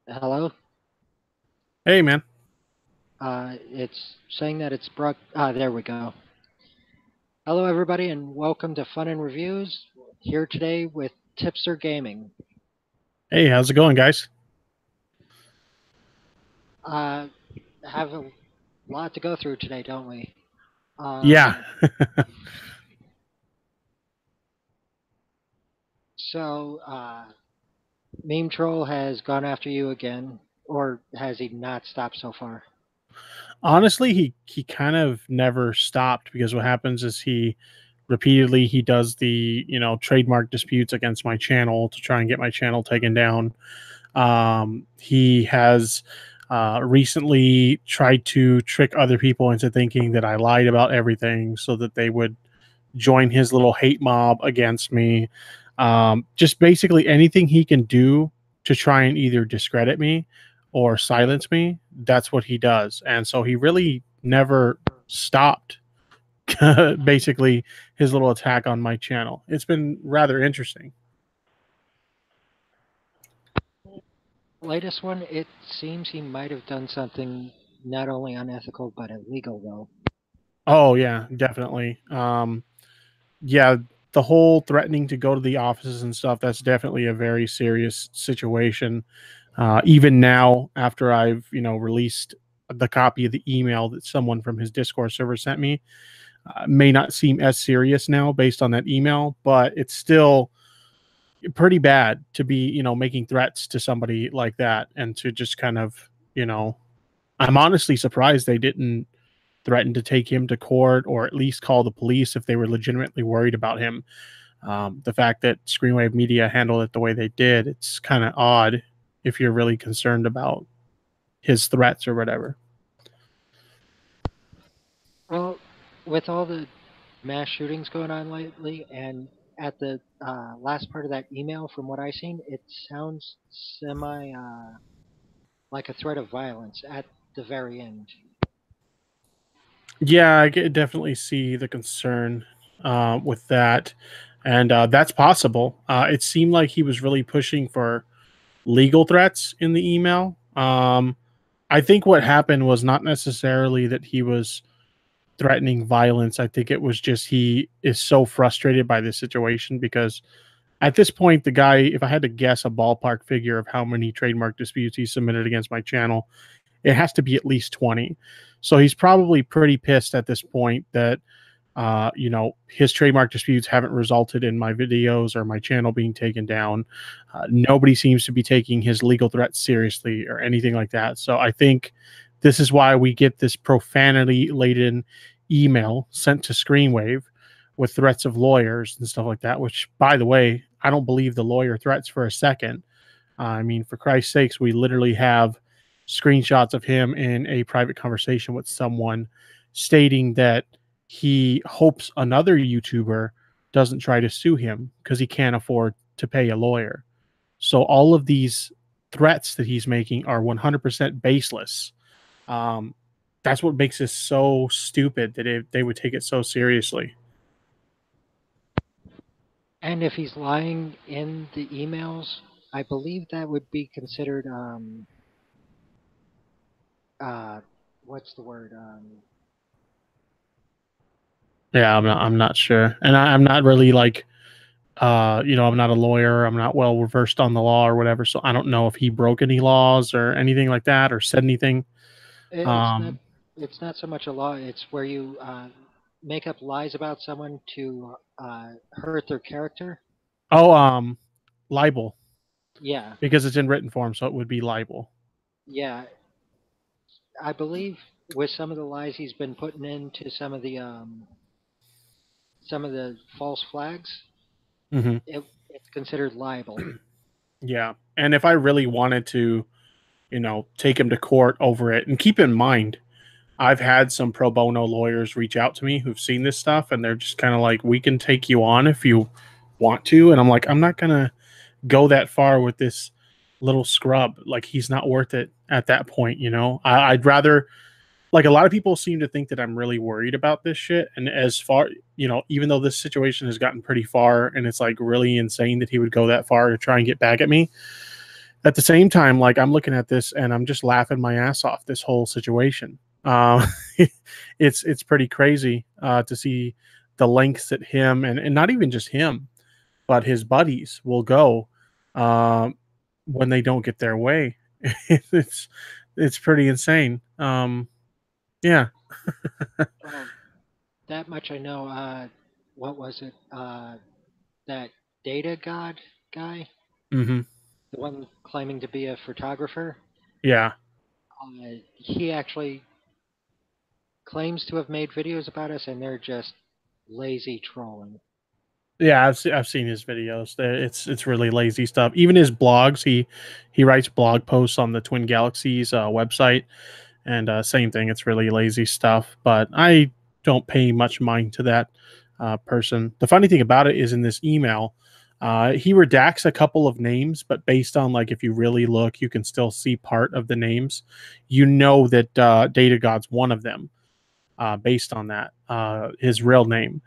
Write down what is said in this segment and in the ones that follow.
Hello. Hey, man. It's saying that it's broke. There we go. Hello, everybody, and welcome to Fun and Reviews. Here today with Tipster Gaming. Hey, how's it going, guys? Uh, have a lot to go through today, don't we? Yeah. Um, so, Memetroll has gone after you again, or has he not stopped so far? Honestly, he kind of never stopped because what happens is he does the, trademark disputes against my channel to try and get my channel taken down. He has recently tried to trick other people into thinking that I lied about everything so that they would join his little hate mob against me. Just basically anything he can do to try and either discredit me or silence me, that's what he does. And so he really never stopped basically his little attack on my channel. It's been rather interesting. Latest one, it seems he might have done something not only unethical but illegal, though. Oh yeah, definitely. Yeah, the whole threatening to go to the offices and stuff, that's definitely a very serious situation. Even now, after I've, released the copy of the email that someone from his Discord server sent me, may not seem as serious now based on that email, but it's still pretty bad to be, making threats to somebody like that and to just kind of, you know, I'm honestly surprised they didn't threaten to take him to court or at least call the police if they were legitimately worried about him. The fact that Screenwave Media handled it the way they did, it's kind of odd if you're really concerned about his threats or whatever. Well, with all the mass shootings going on lately, and at the last part of that email, from what I've seen, it sounds semi like a threat of violence at the very end. Yeah, I definitely see the concern with that, and that's possible. It seemed like he was really pushing for legal threats in the email. I think what happened was not necessarily that he was threatening violence. I think it was just he is so frustrated by this situation because at this point, the guy, if I had to guess a ballpark figure of how many trademark disputes he submitted against my channel, it has to be at least 20. So he's probably pretty pissed at this point that his trademark disputes haven't resulted in my videos or my channel being taken down. Nobody seems to be taking his legal threats seriously or anything like that. So I think this is why we get this profanity laden email sent to Screenwave with threats of lawyers and stuff like that, which, by the way, I don't believe the lawyer threats for a second. I mean, for Christ's sakes, we literally have screenshots of him in a private conversation with someone stating that he hopes another YouTuber doesn't try to sue him because he can't afford to pay a lawyer. So all of these threats that he's making are 100% baseless. Um, that's what makes this so stupid that they would take it so seriously. And if he's lying in the emails, I believe that would be considered uh, what's the word? Yeah, I'm not sure, and I'm not really like I'm not a lawyer. I'm not well versed on the law or whatever, so I don't know if he broke any laws or anything like that or said anything. It's not. Um, It's not so much a law. It's where you make up lies about someone to hurt their character. oh, libel Yeah, because it's in written form, so it would be libel. yeah. I believe with some of the lies he's been putting into some of the false flags, Hmm. it's considered libel. Yeah, and if I really wanted to, take him to court over it, and keep in mind, I've had some pro bono lawyers reach out to me who've seen this stuff, and they're just kind of like, "We can take you on if you want to," and I'm like, "I'm not gonna go that far with this little scrub. Like he's not worth it at that point, you know. I'd rather like a lot of people seem to think that I'm really worried about this shit. And as far, even though this situation has gotten pretty far and it's like really insane that he would go that far to try and get back at me, At the same time, like I'm looking at this and I'm just laughing my ass off this whole situation. Uh, it's pretty crazy to see the lengths that him and not even just him, but his buddies will go um, when they don't get their way. it's it's pretty insane. Yeah. Well, that much I know. What was it? That data god guy, Hmm. the one claiming to be a photographer. Yeah. He actually claims to have made videos about us, and they're just lazy trolling. Yeah, I've seen his videos. It's really lazy stuff. Even his blogs, he writes blog posts on the Twin Galaxies website, and same thing. It's really lazy stuff. But I don't pay much mind to that person. The funny thing about it is in this email, he redacts a couple of names, but based on like if you really look, you can still see part of the names. You know that Data God's one of them, based on that his real name.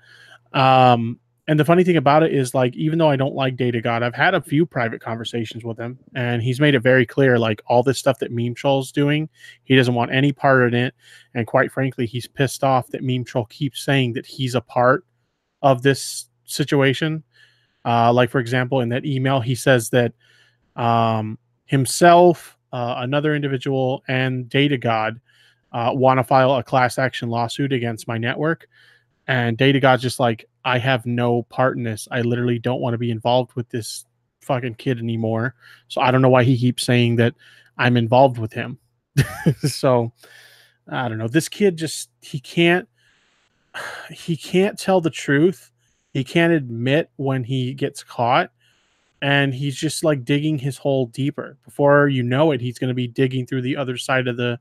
Um, and the funny thing about it is, like, even though I don't like Data God, I've had a few private conversations with him, and he's made it very clear, like, all this stuff that Memetroll's doing, he doesn't want any part in it. And quite frankly, he's pissed off that Memetroll keeps saying that he's a part of this situation. Like, for example, in that email, he says that himself, another individual, and Data God want to file a class action lawsuit against my network. And Data God's just like, I have no part in this. I literally don't want to be involved with this fucking kid anymore. So I don't know why he keeps saying that I'm involved with him. So I don't know. This kid just he can't tell the truth. He can't admit when he gets caught. And he's just like digging his hole deeper. Before you know it, he's going to be digging through the other side of the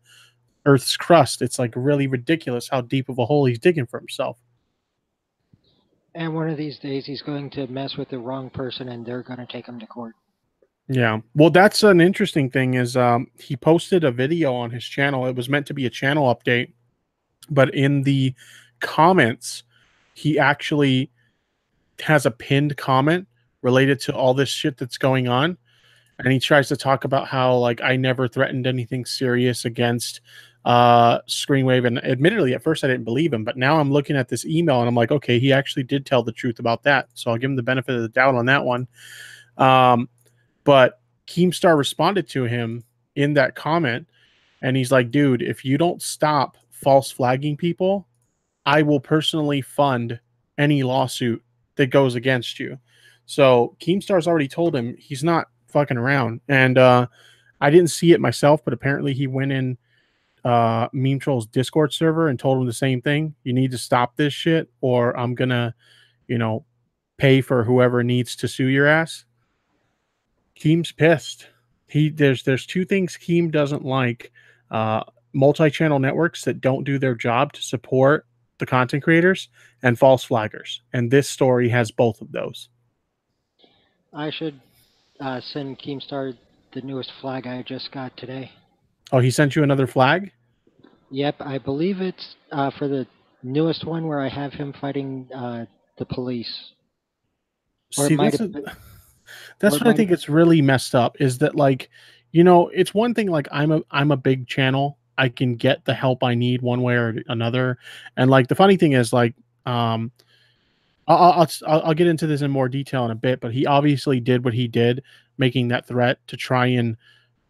Earth's crust. It's like really ridiculous how deep of a hole he's digging for himself. And one of these days, he's going to mess with the wrong person, and they're going to take him to court. Yeah. Well, that's an interesting thing is he posted a video on his channel. It was meant to be a channel update, but in the comments, he actually has a pinned comment related to all this shit that's going on. And he tries to talk about how like I never threatened anything serious against Screenwave. And admittedly, at first I didn't believe him, but now I'm looking at this email and I'm like, okay, he actually did tell the truth about that. So I'll give him the benefit of the doubt on that one. Um, But Keemstar responded to him in that comment, and he's like, dude, if you don't stop false flagging people, I will personally fund any lawsuit that goes against you. So Keemstar's already told him he's not fucking around. And I didn't see it myself, but apparently he went in Memetroll's Discord server and told him the same thing. You need to stop this shit, or I'm gonna, you know, pay for whoever needs to sue your ass. Keem's pissed. There's two things Keem doesn't like: uh, multi-channel networks that don't do their job to support the content creators, and false flaggers. And this story has both of those. I should send Keemstar the newest flag I just got today. Oh, he sent you another flag? Yep, I believe it's for the newest one where I have him fighting the police, or it See, might that's have a, been, or that's it what I might have think been. it's really messed up is that like, it's one thing like I'm a big channel. I can get the help I need one way or another. And like the funny thing is like I'll get into this in more detail in a bit, but he obviously did what he did, making that threat to try and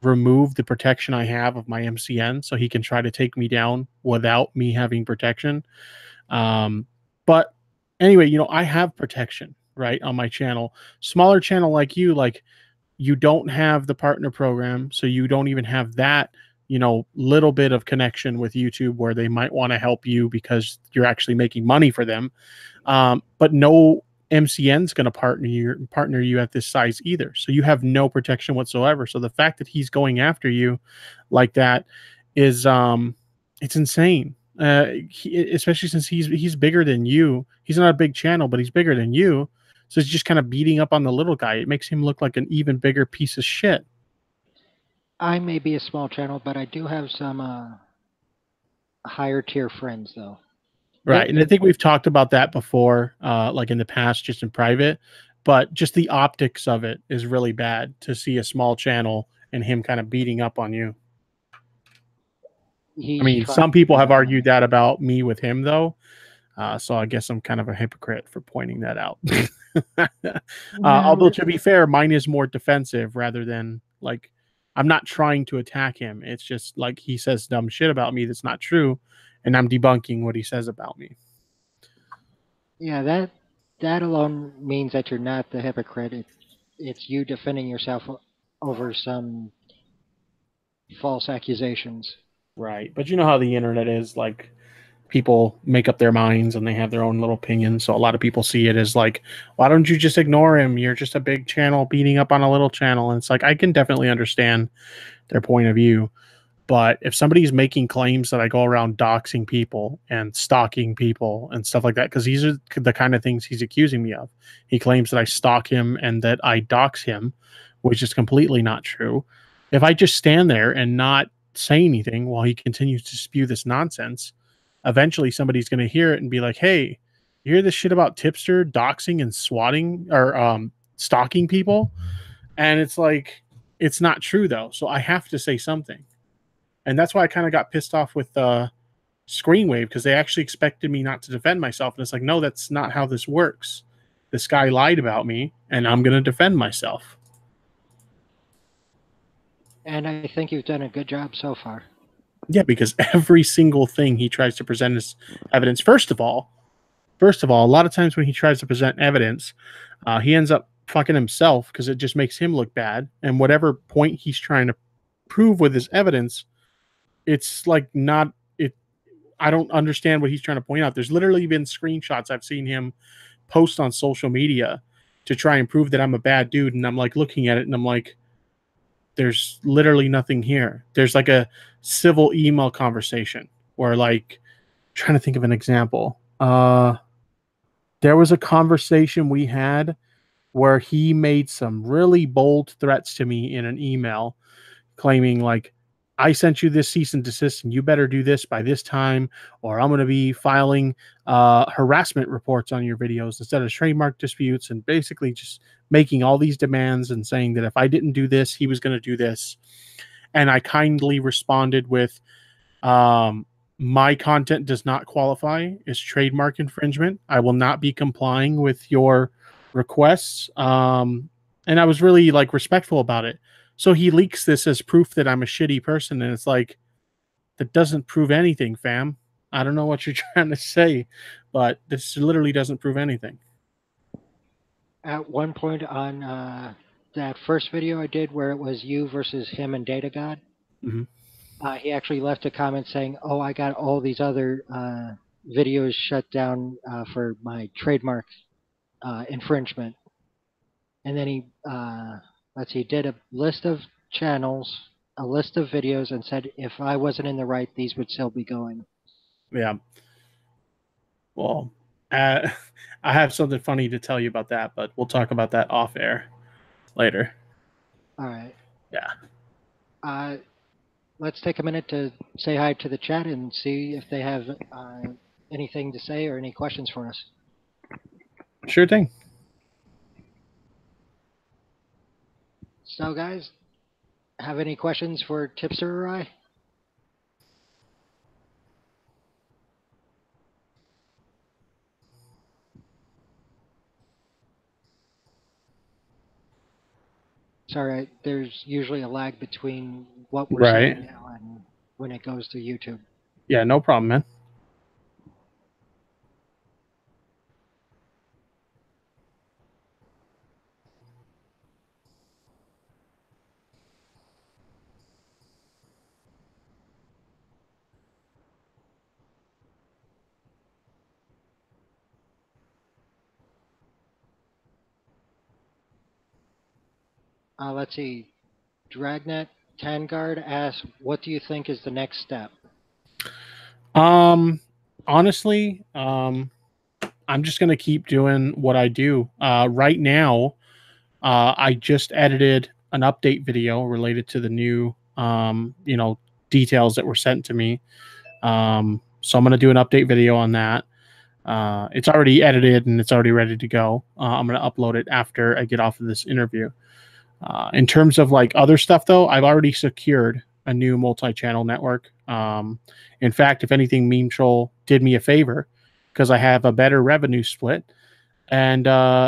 remove the protection I have of my MCN so he can try to take me down without me having protection. But anyway, I have protection, right, on my channel. Smaller channel like you don't have the partner program, so you don't even have that, little bit of connection with YouTube where they might want to help you because you're actually making money for them. But no MCN's going to partner you at this size either. So you have no protection whatsoever. So the fact that he's going after you like that is it's insane. Especially since he's bigger than you. He's not a big channel, but he's bigger than you. So he's just kind of beating up on the little guy. It makes him look like an even bigger piece of shit. I may be a small channel, but I do have some higher tier friends though. Right. And I The think we've talked about that before, like in the past, just in private. But just the optics of it is really bad to see a small channel and him kind of beating up on you. I He's mean, trying some people have to. argued that about me with him, though. So I guess I'm kind of a hypocrite for pointing that out. Although No, to be fair, mine is more defensive rather than like I'm not trying to attack him. It's just like he says dumb shit about me that's not true, and I'm debunking what he says about me. yeah, that alone means that you're not the hypocrite. It's you defending yourself over some false accusations. Right. But you know how the internet is, like people make up their minds and they have their own little opinions. So a lot of people see it as like, why don't you just ignore him? You're just a big channel beating up on a little channel. And it's like I can definitely understand their point of view. But if somebody's making claims that I go around doxing people and stalking people and stuff like that, because these are the kind of things he's accusing me of. He claims that I stalk him and that I dox him, which is completely not true. If I just stand there and not say anything while he continues to spew this nonsense, eventually somebody's going to hear it and be like, hey, you hear this shit about Tipster doxing and swatting or stalking people? And it's like, it's not true though. So I have to say something. And that's why I kind of got pissed off with Screenwave because they actually expected me not to defend myself. And it's like, no, that's not how this works. This guy lied about me, and I'm going to defend myself. And I think you've done a good job so far. Yeah, because every single thing he tries to present as evidence, first of all, a lot of times when he tries to present evidence, he ends up fucking himself because it just makes him look bad. And whatever point he's trying to prove with his evidence, it's like not it. I don't understand what he's trying to point out. There's literally been screenshots I've seen him post on social media to try and prove that I'm a bad dude, and I'm like looking at it and I'm like, there's literally nothing here. There's like a civil email conversation where like trying to think of an example. There was a conversation we had where he made some really bold threats to me in an email claiming like I sent you this cease and desist and you better do this by this time or I'm going to be filing harassment reports on your videos instead of trademark disputes, and basically just making all these demands and saying that if I didn't do this he was going to do this. And I kindly responded with my content does not qualify as trademark infringement. I will not be complying with your requests. And I was really like respectful about it. So he leaks this as proof that I'm a shitty person. And it's like, that doesn't prove anything, fam. I don't know what you're trying to say, but this literally doesn't prove anything. At one point on that first video I did where it was you versus him and Data God, Mm-hmm. he actually left a comment saying, "Oh, I got all these other videos shut down for my trademark infringement." And then he, let's see, did a list of channels, a list of videos, and said if I wasn't in the right, these would still be going. Yeah. Well, uh, I have something funny to tell you about that, but we'll talk about that off air later. All right. Yeah. Uh, let's take a minute to say hi to the chat and see if they have anything to say or any questions for us. Sure thing. So, guys, have any questions for Tipster or I? Sorry, there's usually a lag between what we're Right. saying now and when it goes to YouTube. Yeah, no problem, man. Let's see. Dragnet Tangard asks, "What do you think is the next step?" Um, honestly, I'm just gonna keep doing what I do. Right now, I just edited an update video related to the new, details that were sent to me. So I'm gonna do an update video on that. It's already edited and it's already ready to go. I'm gonna upload it after I get off of this interview. In terms of like other stuff, though, I've already secured a new multi-channel network. In fact, if anything, Memetroll did me a favor because I have a better revenue split, and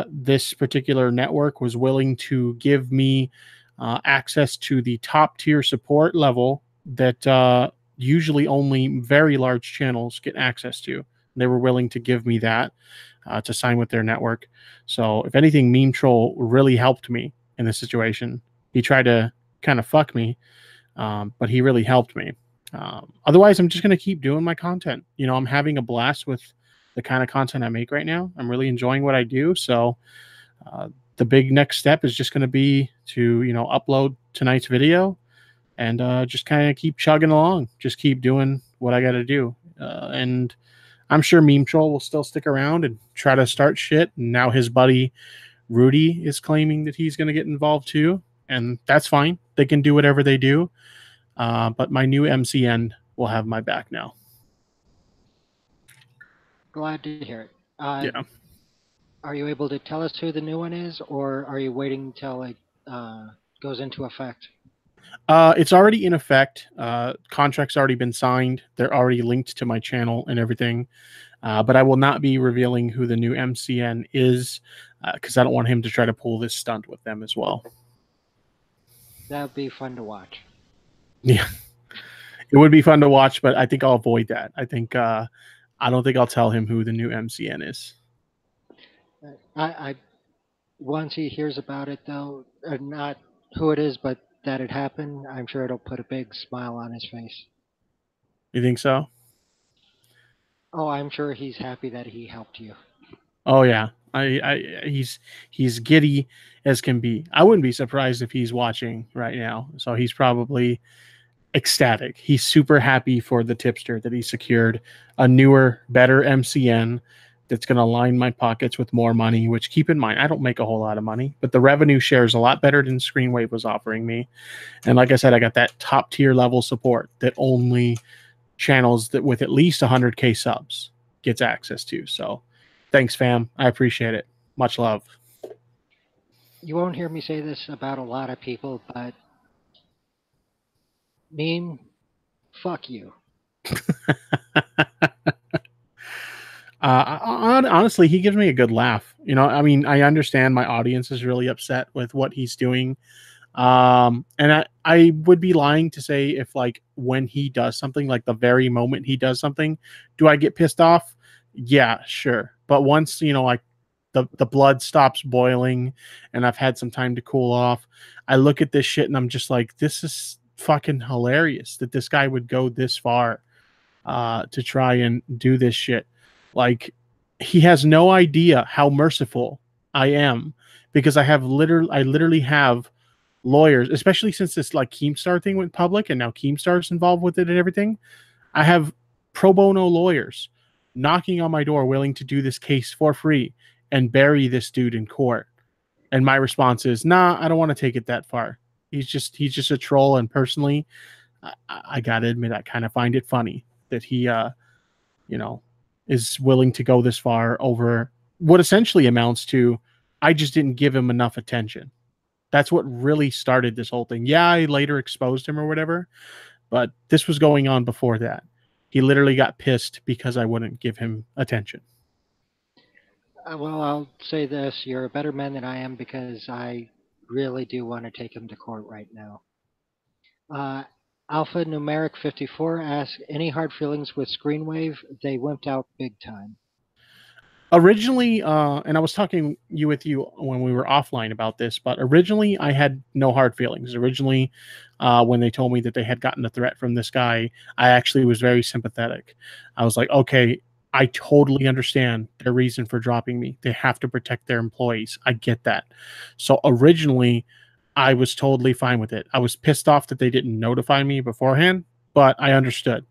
this particular network was willing to give me access to the top tier support level that usually only very large channels get access to. They were willing to give me that to sign with their network. So, if anything, Memetroll really helped me in this situation. He tried to kind of fuck me, but he really helped me. Otherwise, I'm just going to keep doing my content. You know, I'm having a blast with the kind of content I make right now. I'm really enjoying what I do. So, uh, the big next step is just going to be to, you know, upload tonight's video and just kind of keep chugging along, just keep doing what I got to do. And I'm sure Memetroll will still stick around and try to start shit. And now his buddy Rudy is claiming that he's going to get involved too, and that's fine. They can do whatever they do. But my new MCN will have my back now. Glad to hear it. Yeah. Are you able to tell us who the new one is, or are you waiting until it goes into effect? It's already in effect. Contracts already been signed. They're already linked to my channel and everything. But I will not be revealing who the new MCN is because I don't want him to try to pull this stunt with them as well. That would be fun to watch. Yeah, it would be fun to watch, but I think I'll avoid that. I don't think I'll tell him who the new MCN is. I once he hears about it though, not who it is, but that it happened, I'm sure it'll put a big smile on his face. You think so? Oh, I'm sure he's happy that he helped you. Oh yeah, he's giddy as can be. I wouldn't be surprised if he's watching right now. So he's probably ecstatic. He's super happy for the tipster that he secured a newer, better MCN that's going to line my pockets with more money. Which, keep in mind, I don't make a whole lot of money, but the revenue share is a lot better than Screenwave was offering me. And like I said, I got that top tier level support that only channels that with at least 100K subs gets access to. So thanks, fam. I appreciate it. Much love. You won't hear me say this about a lot of people, but meme, fuck you. Honestly, he gives me a good laugh. You know, I mean, I understand my audience is really upset with what he's doing. And I would be lying to say if like when he does something, like the very moment he does something, do I get pissed off? Yeah, sure. But once, you know, like the blood stops boiling and I've had some time to cool off, I look at this shit and I'm just like, this is fucking hilarious that this guy would go this far to try and do this shit. Like, he has no idea how merciful I am because I literally have lawyers, especially since this like Keemstar thing went public and now Keemstar's involved with it and everything. I have pro bono lawyers knocking on my door willing to do this case for free and bury this dude in court. And my response is, nah, I don't want to take it that far. He's just a troll. And personally, I gotta admit, I kind of find it funny that he you know, is willing to go this far over what essentially amounts to I just didn't give him enough attention. That's what really started this whole thing. Yeah, I later exposed him or whatever, but this was going on before that. He literally got pissed because I wouldn't give him attention. Well, I'll say this: you're a better man than I am because I really do want to take him to court right now. Uh, Alpha Numeric 54 asks, any hard feelings with Screenwave? They wimped out big time. Originally, and I was talking with you when we were offline about this, but originally I had no hard feelings. Originally, when they told me that they had gotten a threat from this guy, I actually was very sympathetic. I was like, okay, I totally understand their reason for dropping me. They have to protect their employees. I get that. So originally, I was totally fine with it. I was pissed off that they didn't notify me beforehand, but I understood.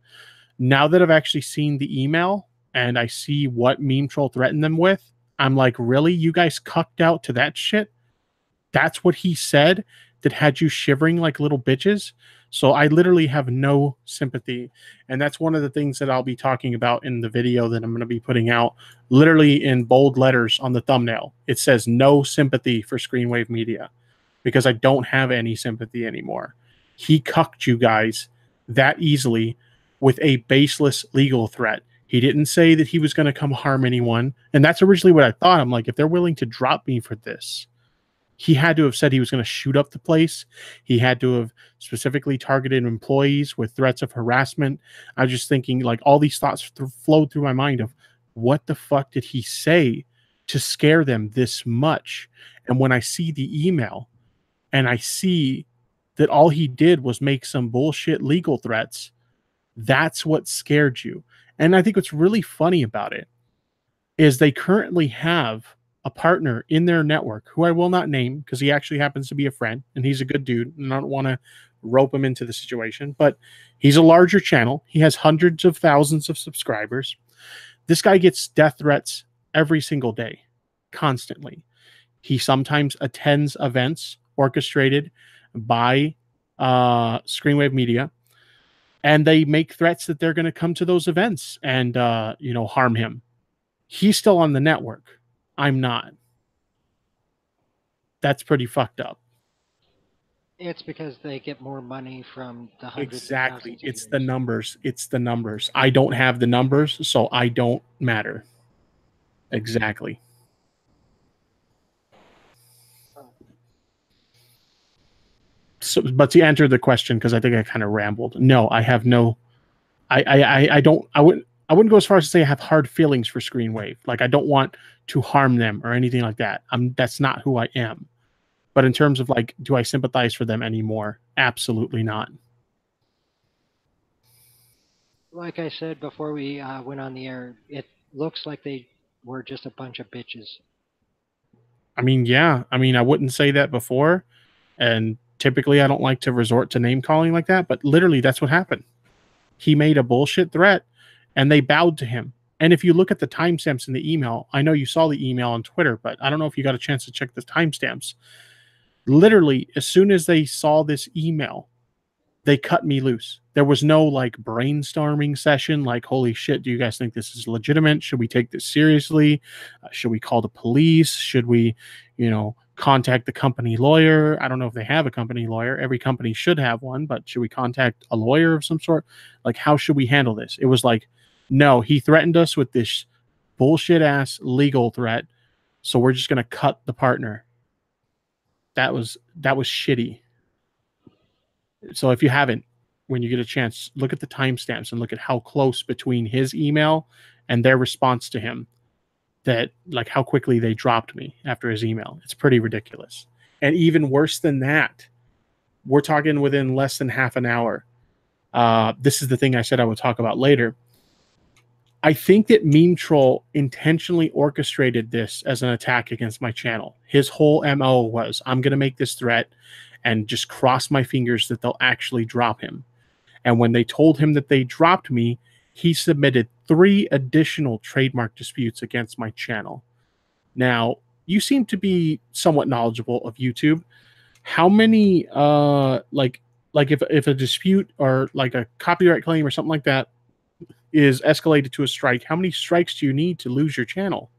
Now that I've actually seen the email and I see what Memetroll threatened them with, I'm like, really? You guys cucked out to that shit? That's what he said that had you shivering like little bitches? So I literally have no sympathy. And that's one of the things that I'll be talking about in the video that I'm going to be putting out, literally in bold letters on the thumbnail. It says no sympathy for Screenwave Media because I don't have any sympathy anymore. He cucked you guys that easily with a baseless legal threat. He didn't say that he was going to come harm anyone. And that's originally what I thought. I'm like, if they're willing to drop me for this, he had to have said he was going to shoot up the place. He had to have specifically targeted employees with threats of harassment. I was just thinking, like, all these thoughts flowed through my mind of what the fuck did he say to scare them this much? And when I see the email and I see that all he did was make some bullshit legal threats, that's what scared you. And I think what's really funny about it is they currently have a partner in their network who I will not name because he actually happens to be a friend and he's a good dude. And I don't want to rope him into the situation, but he's a larger channel. He has hundreds of thousands of subscribers. This guy gets death threats every single day, constantly. He sometimes attends events orchestrated by Screenwave Media, and they make threats that they're going to come to those events and harm him. He's still on the network. I'm not. That's pretty fucked up. It's because they get more money from the hundreds of Exactly. thousands of It's the viewers. numbers. It's the numbers. I don't have the numbers, so I don't matter. Exactly. So, but to answer the question, because I think I kind of rambled. No, I have no. I don't. I wouldn't go as far as to say I have hard feelings for Screenwave. Like I don't want to harm them or anything like that. That's not who I am. But in terms of like, do I sympathize for them anymore? Absolutely not. Like I said before we went on the air, it looks like they were just a bunch of bitches. I mean, yeah. I mean, I wouldn't say that before, and typically I don't like to resort to name calling like that. But literally, that's what happened. He made a bullshit threat, and they bowed to him. And if you look at the timestamps in the email, I know you saw the email on Twitter, but I don't know if you got a chance to check the timestamps. Literally, as soon as they saw this email, they cut me loose. There was no like brainstorming session like, holy shit, do you guys think this is legitimate? Should we take this seriously? Should we call the police? Should we, contact the company lawyer? I don't know if they have a company lawyer. Every company should have one, but should we contact a lawyer of some sort? Like, how should we handle this? It was like, no, he threatened us with this bullshit ass legal threat. So we're just going to cut the partner. That was shitty. So if you haven't, when you get a chance, look at the timestamps and look at how close between his email and their response to him, that like how quickly they dropped me after his email. It's pretty ridiculous. And even worse than that, we're talking within less than half an hour. This is the thing I said I would talk about later. I think that Memetroll intentionally orchestrated this as an attack against my channel. His whole MO was, I'm going to make this threat and just cross my fingers that they'll actually drop him. And when they told him that they dropped me, he submitted 3 additional trademark disputes against my channel. Now, you seem to be somewhat knowledgeable of YouTube. How many like if a dispute or like a copyright claim or something like that is escalated to a strike, how many strikes do you need to lose your channel?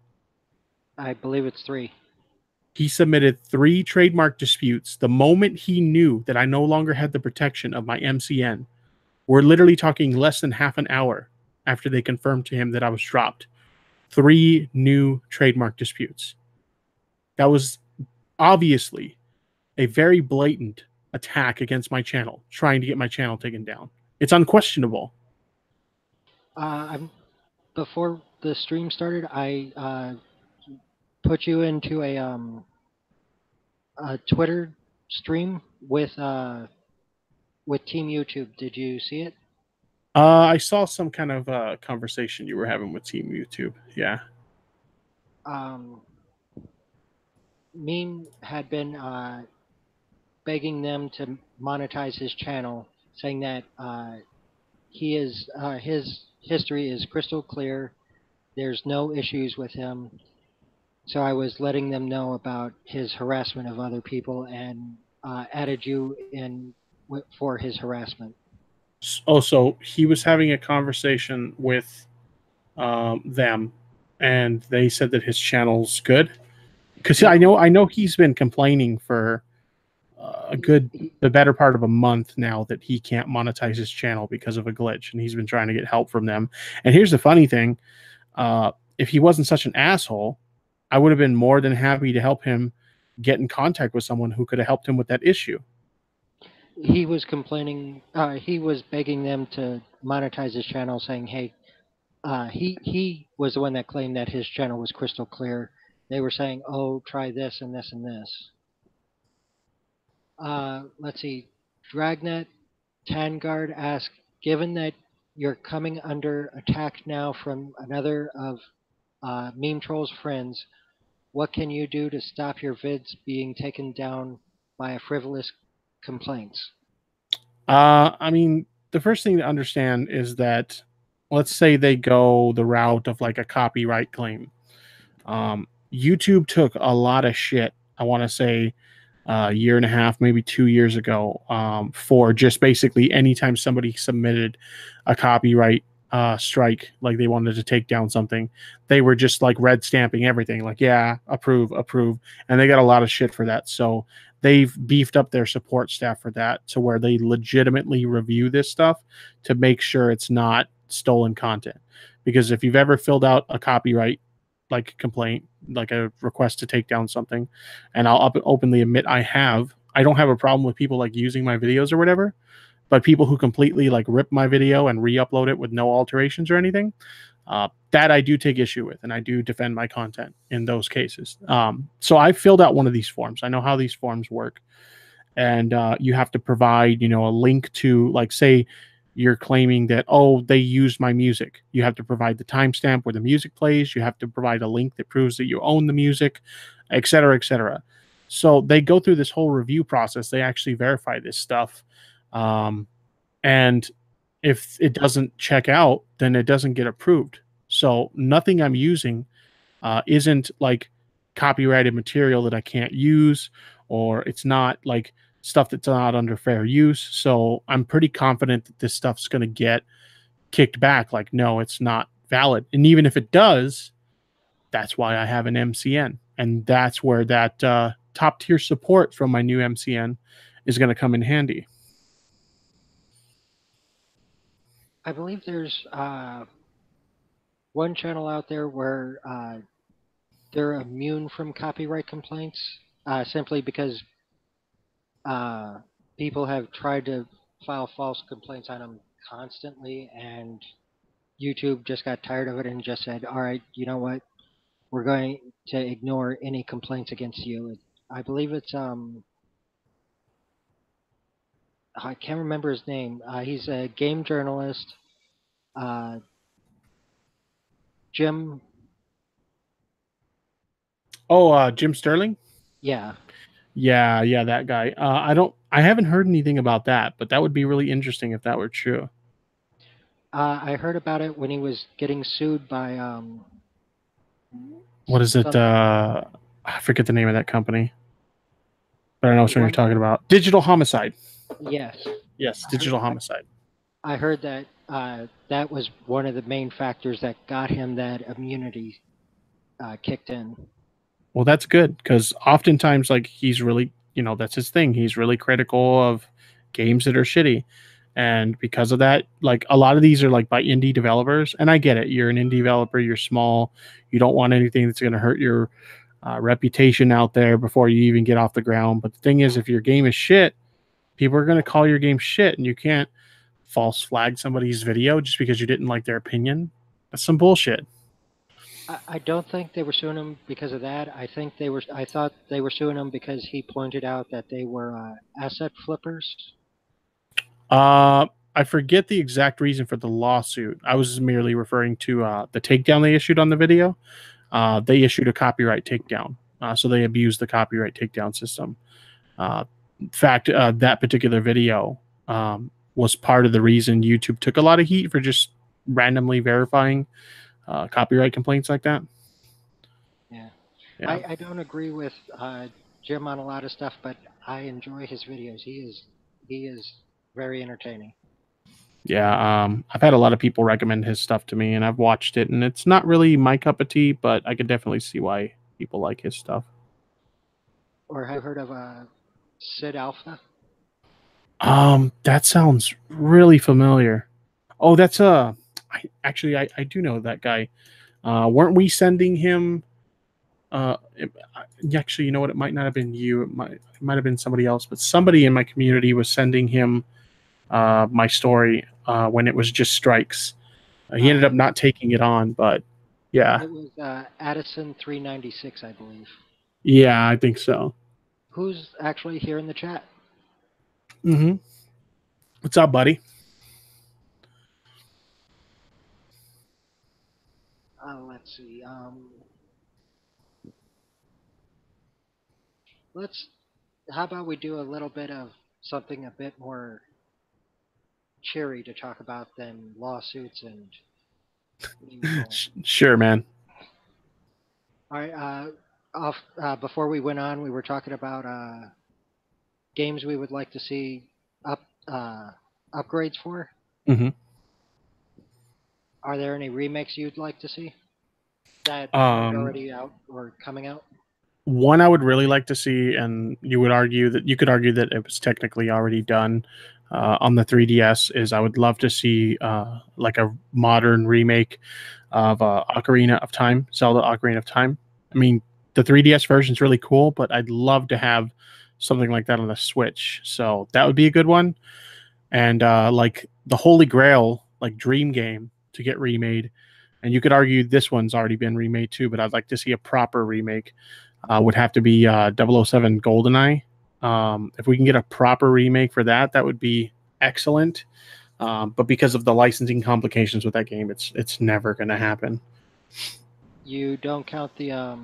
I believe it's 3. He submitted 3 trademark disputes the moment he knew that I no longer had the protection of my MCN. We're literally talking less than half an hour after they confirmed to him that I was dropped. 3 new trademark disputes. That was obviously a very blatant attack against my channel, trying to get my channel taken down. It's unquestionable. I'm before the stream started, I put you into a Twitter stream with Team YouTube. Did you see it? I saw some kind of conversation you were having with Team YouTube. Yeah. Um, Meme had been begging them to monetize his channel, saying that his history is crystal clear. There's no issues with him. So I was letting them know about his harassment of other people and added you in for his harassment. Oh, so he was having a conversation with them, and they said that his channel's good. Because Yep. I know he's been complaining for a He, good he, the better part of a month now that he can't monetize his channel because of a glitch, and he's been trying to get help from them. And here's the funny thing: if he wasn't such an asshole, I would have been more than happy to help him get in contact with someone who could have helped him with that issue. he was complaining. He was begging them to monetize his channel, saying, "Hey, he was the one that claimed that his channel was crystal clear." They were saying, "Oh, try this and this and this." Let's see. Dragnet Tangard asked, given that you're coming under attack now from another of Memetroll's friends, what can you do to stop your vids being taken down by frivolous complaints? I mean, the first thing to understand is that, let's say they go the route of like a copyright claim. YouTube took a lot of shit. I want to say a year and a half, maybe 2 years ago, for just basically anytime somebody submitted a copyright strike, like they wanted to take down something, they were just like red stamping everything, like, yeah, approve, approve. And they got a lot of shit for that. So they've beefed up their support staff for that to where they legitimately review this stuff to make sure it's not stolen content. Because if you've ever filled out a copyright like complaint, like a request to take down something, and I'll openly admit I don't have a problem with people like using my videos or whatever, but people who completely like rip my video and re-upload it with no alterations or anything, that I do take issue with, and I do defend my content in those cases. So I filled out one of these forms. I know how these forms work, and you have to provide, a link to, like, say you're claiming that, oh, they used my music. You have to provide the timestamp where the music plays. You have to provide a link that proves that you own the music, et cetera, et cetera. So they go through this whole review process. They actually verify this stuff. And if it doesn't check out, then it doesn't get approved. So nothing I'm using isn't like copyrighted material that I can't use, or it's not like stuff that's not under fair use. So I'm pretty confident that this stuff's going to get kicked back. Like, no, it's not valid. And even if it does, that's why I have an MCN. And that's where that top tier support from my new MCN is going to come in handy. I believe there's one channel out there where they're immune from copyright complaints simply because uh, people have tried to file false complaints on them constantly, and YouTube just got tired of it and just said, "All right, you know what? We're going to ignore any complaints against you." I believe it's I can't remember his name. He's a game journalist. Uh, Jim, Oh, Jim Sterling? yeah. Yeah, yeah, that guy. I haven't heard anything about that, but that would be really interesting if that were true. I heard about it when he was getting sued by What is it? some I forget the name of that company, but I know the what you're one. talking about. Digital Homicide. Yes, Yes, I heard, Digital Homicide. I heard that that was one of the main factors that got him that immunity kicked in. Well, that's good because oftentimes, like, he's really, that's his thing. He's really critical of games that are shitty. And because of that, like, a lot of these are like by indie developers. And I get it. You're an indie developer, you're small, you don't want anything that's going to hurt your reputation out there before you even get off the ground. But the thing is, if your game is shit, people are going to call your game shit, and you can't false flag somebody's video just because you didn't like their opinion. That's some bullshit. I don't think they were suing him because of that. I think they were. I thought they were suing him because he pointed out that they were asset flippers. Uh, I forget the exact reason for the lawsuit. I was merely referring to the takedown they issued on the video. They issued a copyright takedown, so they abused the copyright takedown system. In fact, that particular video was part of the reason YouTube took a lot of heat for just randomly verifying copyright complaints like that. Yeah, Yeah. I don't agree with Jim on a lot of stuff, but I enjoy his videos. He is very entertaining. Yeah, I've had a lot of people recommend his stuff to me, and I've watched it, and it's not really my cup of tea, but I could definitely see why people like his stuff. Or have you heard of Sid Alpha. That sounds really familiar. Oh, that's I do know that guy. Weren't we sending him? Actually, you know what? It might not have been you. It might have been somebody else, but somebody in my community was sending him my story when it was just strikes. He ended up Uh, not taking it on, but yeah, it was Addison 396, I believe. yeah, I think so. Who's actually here in the chat? Mm-hmm. What's up, buddy? Let's see. Let's. How about we do a little bit of something a bit more cheery to talk about than lawsuits and the usual. Sure, man. All right. Before we went on, we were talking about games we would like to see up upgrades for. Mm-hmm. Are there any remakes you'd like to see that aren't Um, already out or coming out? One I would really like to see, and you could argue that it was technically already done on the 3DS, is I would love to see like a modern remake of Ocarina of Time, Zelda Ocarina of Time. I mean, the 3DS version is really cool, but I'd love to have something like that on the Switch. So that would be a good one. And like the Holy Grail, like Dream Game, to get remade. And you could argue this one's already been remade too, but I'd like to see a proper remake. Would have to be 007 GoldenEye. If we can get a proper remake for that, that would be excellent. But because of the licensing complications with that game, it's never going to happen. You don't count the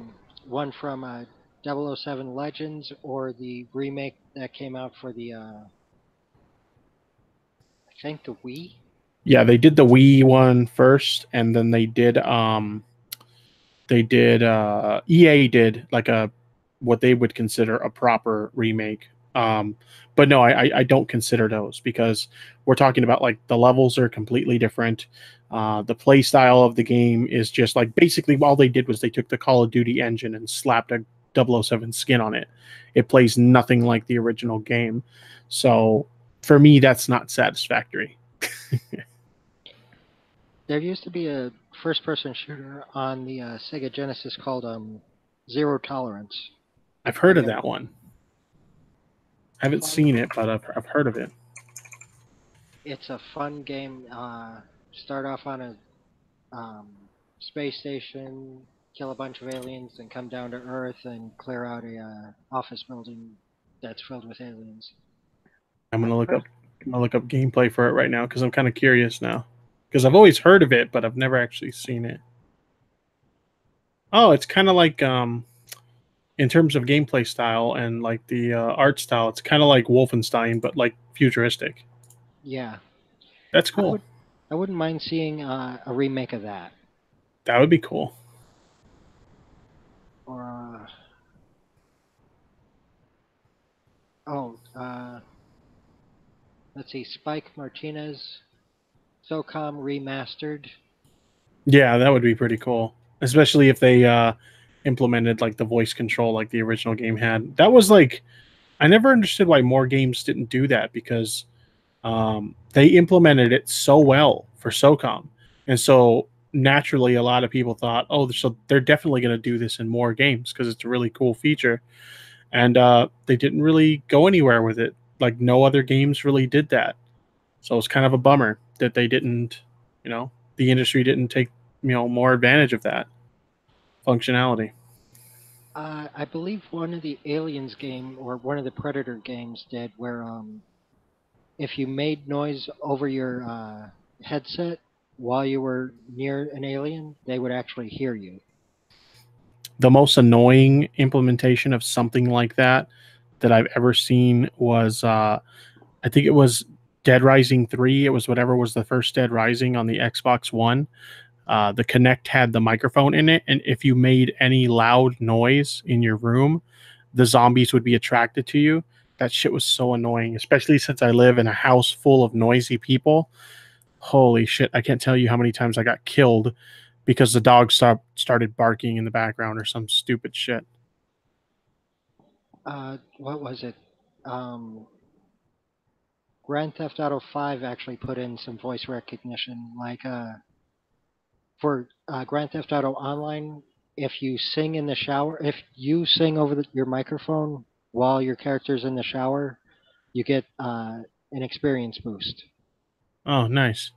one from 007 Legends or the remake that came out for the I think the Wii. Yeah, they did the Wii one first, and then they did EA did like a what they would consider a proper remake. But no, I don't consider those because we're talking about like the levels are completely different. The play style of the game is just like basically all they did was they took the Call of Duty engine and slapped a 007 skin on it. It plays nothing like the original game. So for me, that's not satisfactory. There used to be a first-person shooter on the Sega Genesis called Zero Tolerance. I've Have heard of you ever that one. I haven't fun? seen it, but I've heard of it. It's a fun game. Start off on a space station, kill a bunch of aliens, and come down to Earth and clear out a office building that's filled with aliens. I'm I've gonna look heard. up I'm gonna look up gameplay for it right now because I'm kind of curious now. Because I've always heard of it, but I've never actually seen it. Oh, it's kind of like in terms of gameplay style and like the art style, it's kind of like Wolfenstein, but like futuristic. Yeah, That's I cool. would. I wouldn't mind seeing a remake of that, That would be cool. or oh, let's see, Spike Martinez, SOCOM remastered. Yeah, that would be pretty cool, especially if they implemented like the voice control like the original game had. That was like I never understood why more games didn't do that because they implemented it so well for SOCOM, and so naturally, a lot of people thought, "Oh, so they're definitely going to do this in more games because it's a really cool feature." And they didn't really go anywhere with it. Like no other games really did that. So it's kind of a bummer that they didn't. The industry didn't take more advantage of that functionality. I believe one of the Aliens game or one of the Predator games did where if you made noise over your headset while you were near an alien, they would actually hear you. The most annoying implementation of something like that I've ever seen was I think it was Dead Rising 3. It was whatever was the first Dead Rising on the Xbox One. The Kinect had the microphone in it, and if you made any loud noise in your room, the zombies would be attracted to you. That shit was so annoying, especially since I live in a house full of noisy people. Holy shit, I can't tell you how many times I got killed because the dog started barking in the background or some stupid shit. What was it? um, Grand Theft Auto 5 actually put in some voice recognition, like for Grand Theft Auto Online. If you sing in the shower, if you sing over your microphone while your character's in the shower, you get an experience boost. Oh, nice.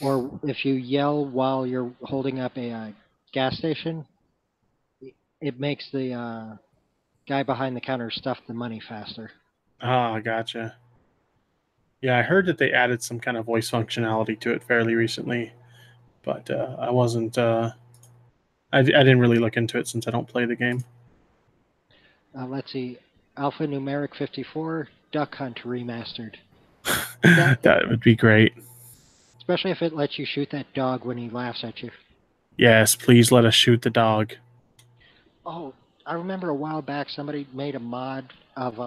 Or if you yell while you're holding up a gas station, it makes the guy behind the counter stuff the money faster. Ah, gotcha. Yeah, I heard that they added some kind of voice functionality to it fairly recently, but I wasn't. I didn't really look into it since I don't play the game. Let's see, Alphanumeric 54 Duck Hunt remastered. That, That would be great. especially if it lets you shoot that dog when he laughs at you. Yes, please let us shoot the dog. Oh, I remember a while back somebody made a mod of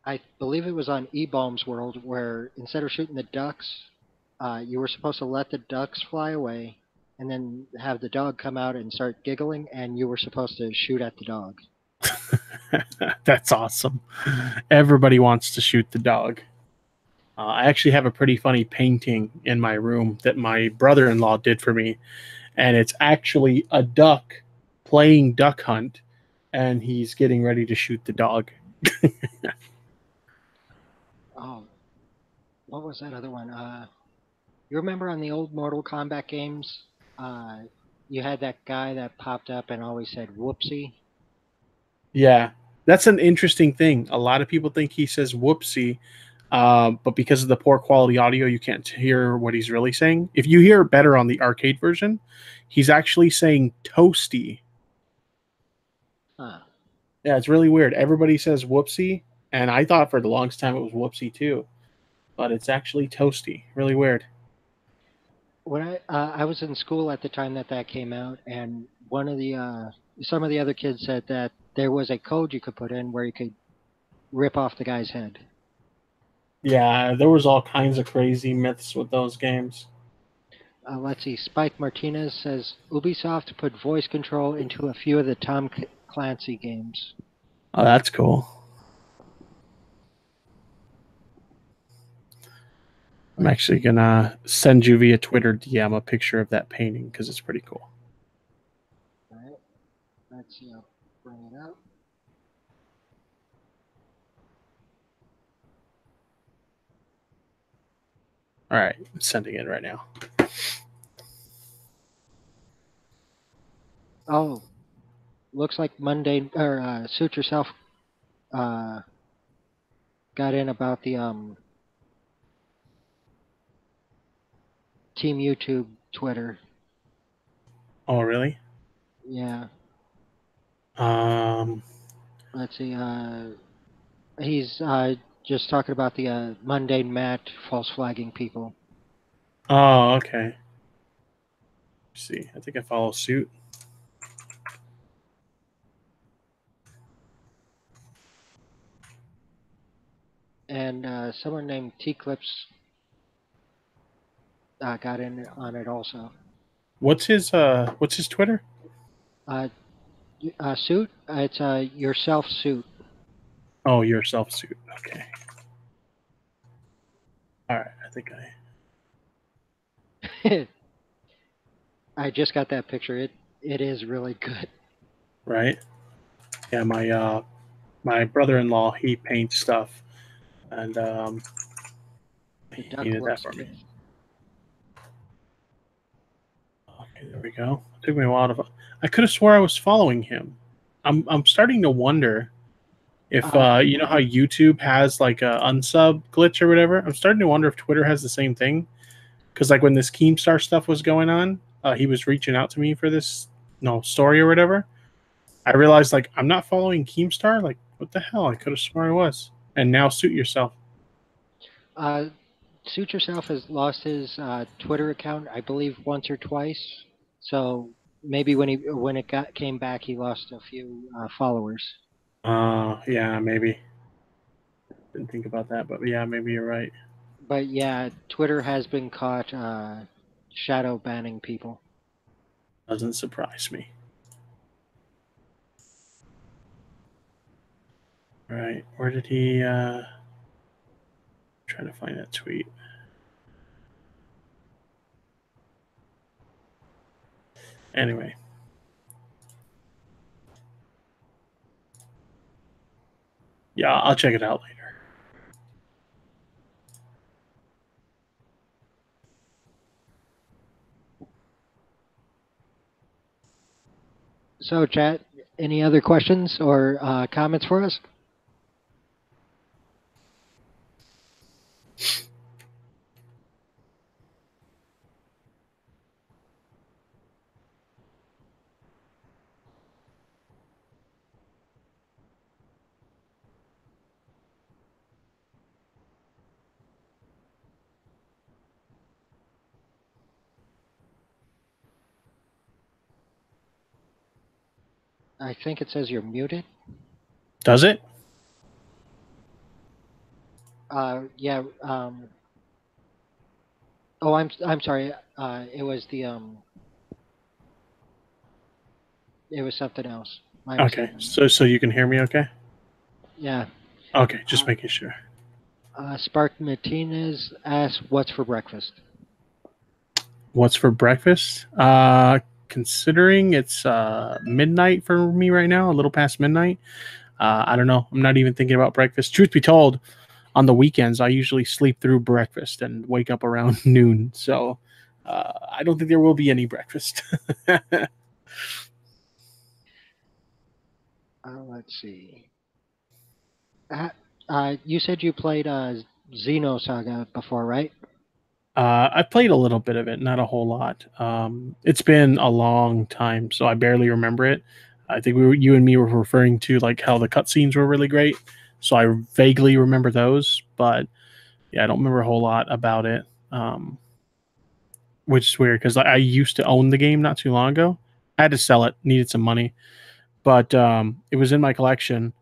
I believe it was on E-Bombs World where instead of shooting the ducks, you were supposed to let the ducks fly away and then have the dog come out and start giggling, and you were supposed to shoot at the dog. That's awesome. Everybody wants to shoot the dog. I actually have a pretty funny painting in my room that my brother in law did for me, and it's actually a duck playing duck hunt, and he's getting ready to shoot the dog. Oh, what was that other one? You remember on the old Mortal Kombat games, uh, you had that guy that popped up and always said "whoopsie." Yeah, that's an interesting thing. A lot of people think he says whoopsie, but because of the poor quality audio, you can't hear what he's really saying. If you hear it better on the arcade version, he's actually saying toasty. Huh. Yeah, it's really weird. Everybody says whoopsie, and I thought for the longest time it was whoopsie too, but it's actually toasty. Really weird. When I was in school at the time that that came out, and one of the some of the other kids said that there was a code you could put in where you could rip off the guy's head. Yeah, there was all kinds of crazy myths with those games. Let's see. Spike Martinez says Ubisoft put voice control into a few of the Tom Clancy games. Oh, that's cool. I'm Let's actually see. gonna send you via Twitter DM a picture of that painting because it's pretty cool. All right. Let's see. I'll bring it up. All right, I'm sending it right now. Oh, looks like Monday or Suit Yourself uh, got in about the Team YouTube Twitter. Oh, really? Yeah. Um. Let's see. He's just talking about the mundane Matt false flagging people. Oh, okay. Let's see, I think I follow suit. And someone named T Clips got in on it also. What's his Twitter? Uh, Suit? It's yourself suit. Oh, yourself suit. Okay. All right. I think I I just got that picture. It is really good. right. Yeah, my brother-in-law he paints stuff, and The he duck did that looks for me. tiff. Okay, there we go. It took me a while to. I could have swore I was following him. I'm starting to wonder if Uh, you know how YouTube has like a unsub glitch or whatever. I'm starting to wonder if Twitter has the same thing. Because like when this Keemstar stuff was going on, he was reaching out to me for this story or whatever. I realized like I'm not following Keemstar. Like what the hell? I could have sworn I was. And now suit yourself. uh, Suit Yourself has lost his Twitter account, I believe, once or twice. So maybe when it came back, he lost a few followers. Yeah, maybe. Didn't think about that, but yeah, maybe you're right. But yeah, Twitter has been caught shadow banning people. Doesn't surprise me. Right. Where did he try to find that tweet? Anyway. Yeah, I'll check it out later. So, chat, any other questions or comments for us? I think it says you're muted. Does it? Yeah. Oh, I'm sorry. It was it was something else. My Okay. mistake. So you can hear me okay? Yeah. Okay, just Uh, making sure. Spark Martinez asked, "What's for breakfast?" What's for breakfast? Considering it's midnight for me right now, a little past midnight. I don't know. I'm not even thinking about breakfast. Truth be told, on the weekends I usually sleep through breakfast and wake up around noon. So I don't think there will be any breakfast. Let's see. You said you played Xenosaga before, right? I played a little bit of it, not a whole lot. It's been a long time, so I barely remember it. I think you and me were referring to like how the cutscenes were really great, so I vaguely remember those, but yeah, I don't remember a whole lot about it. Which is weird because I used to own the game not too long ago. I had to sell it, needed some money, but it was in my collection,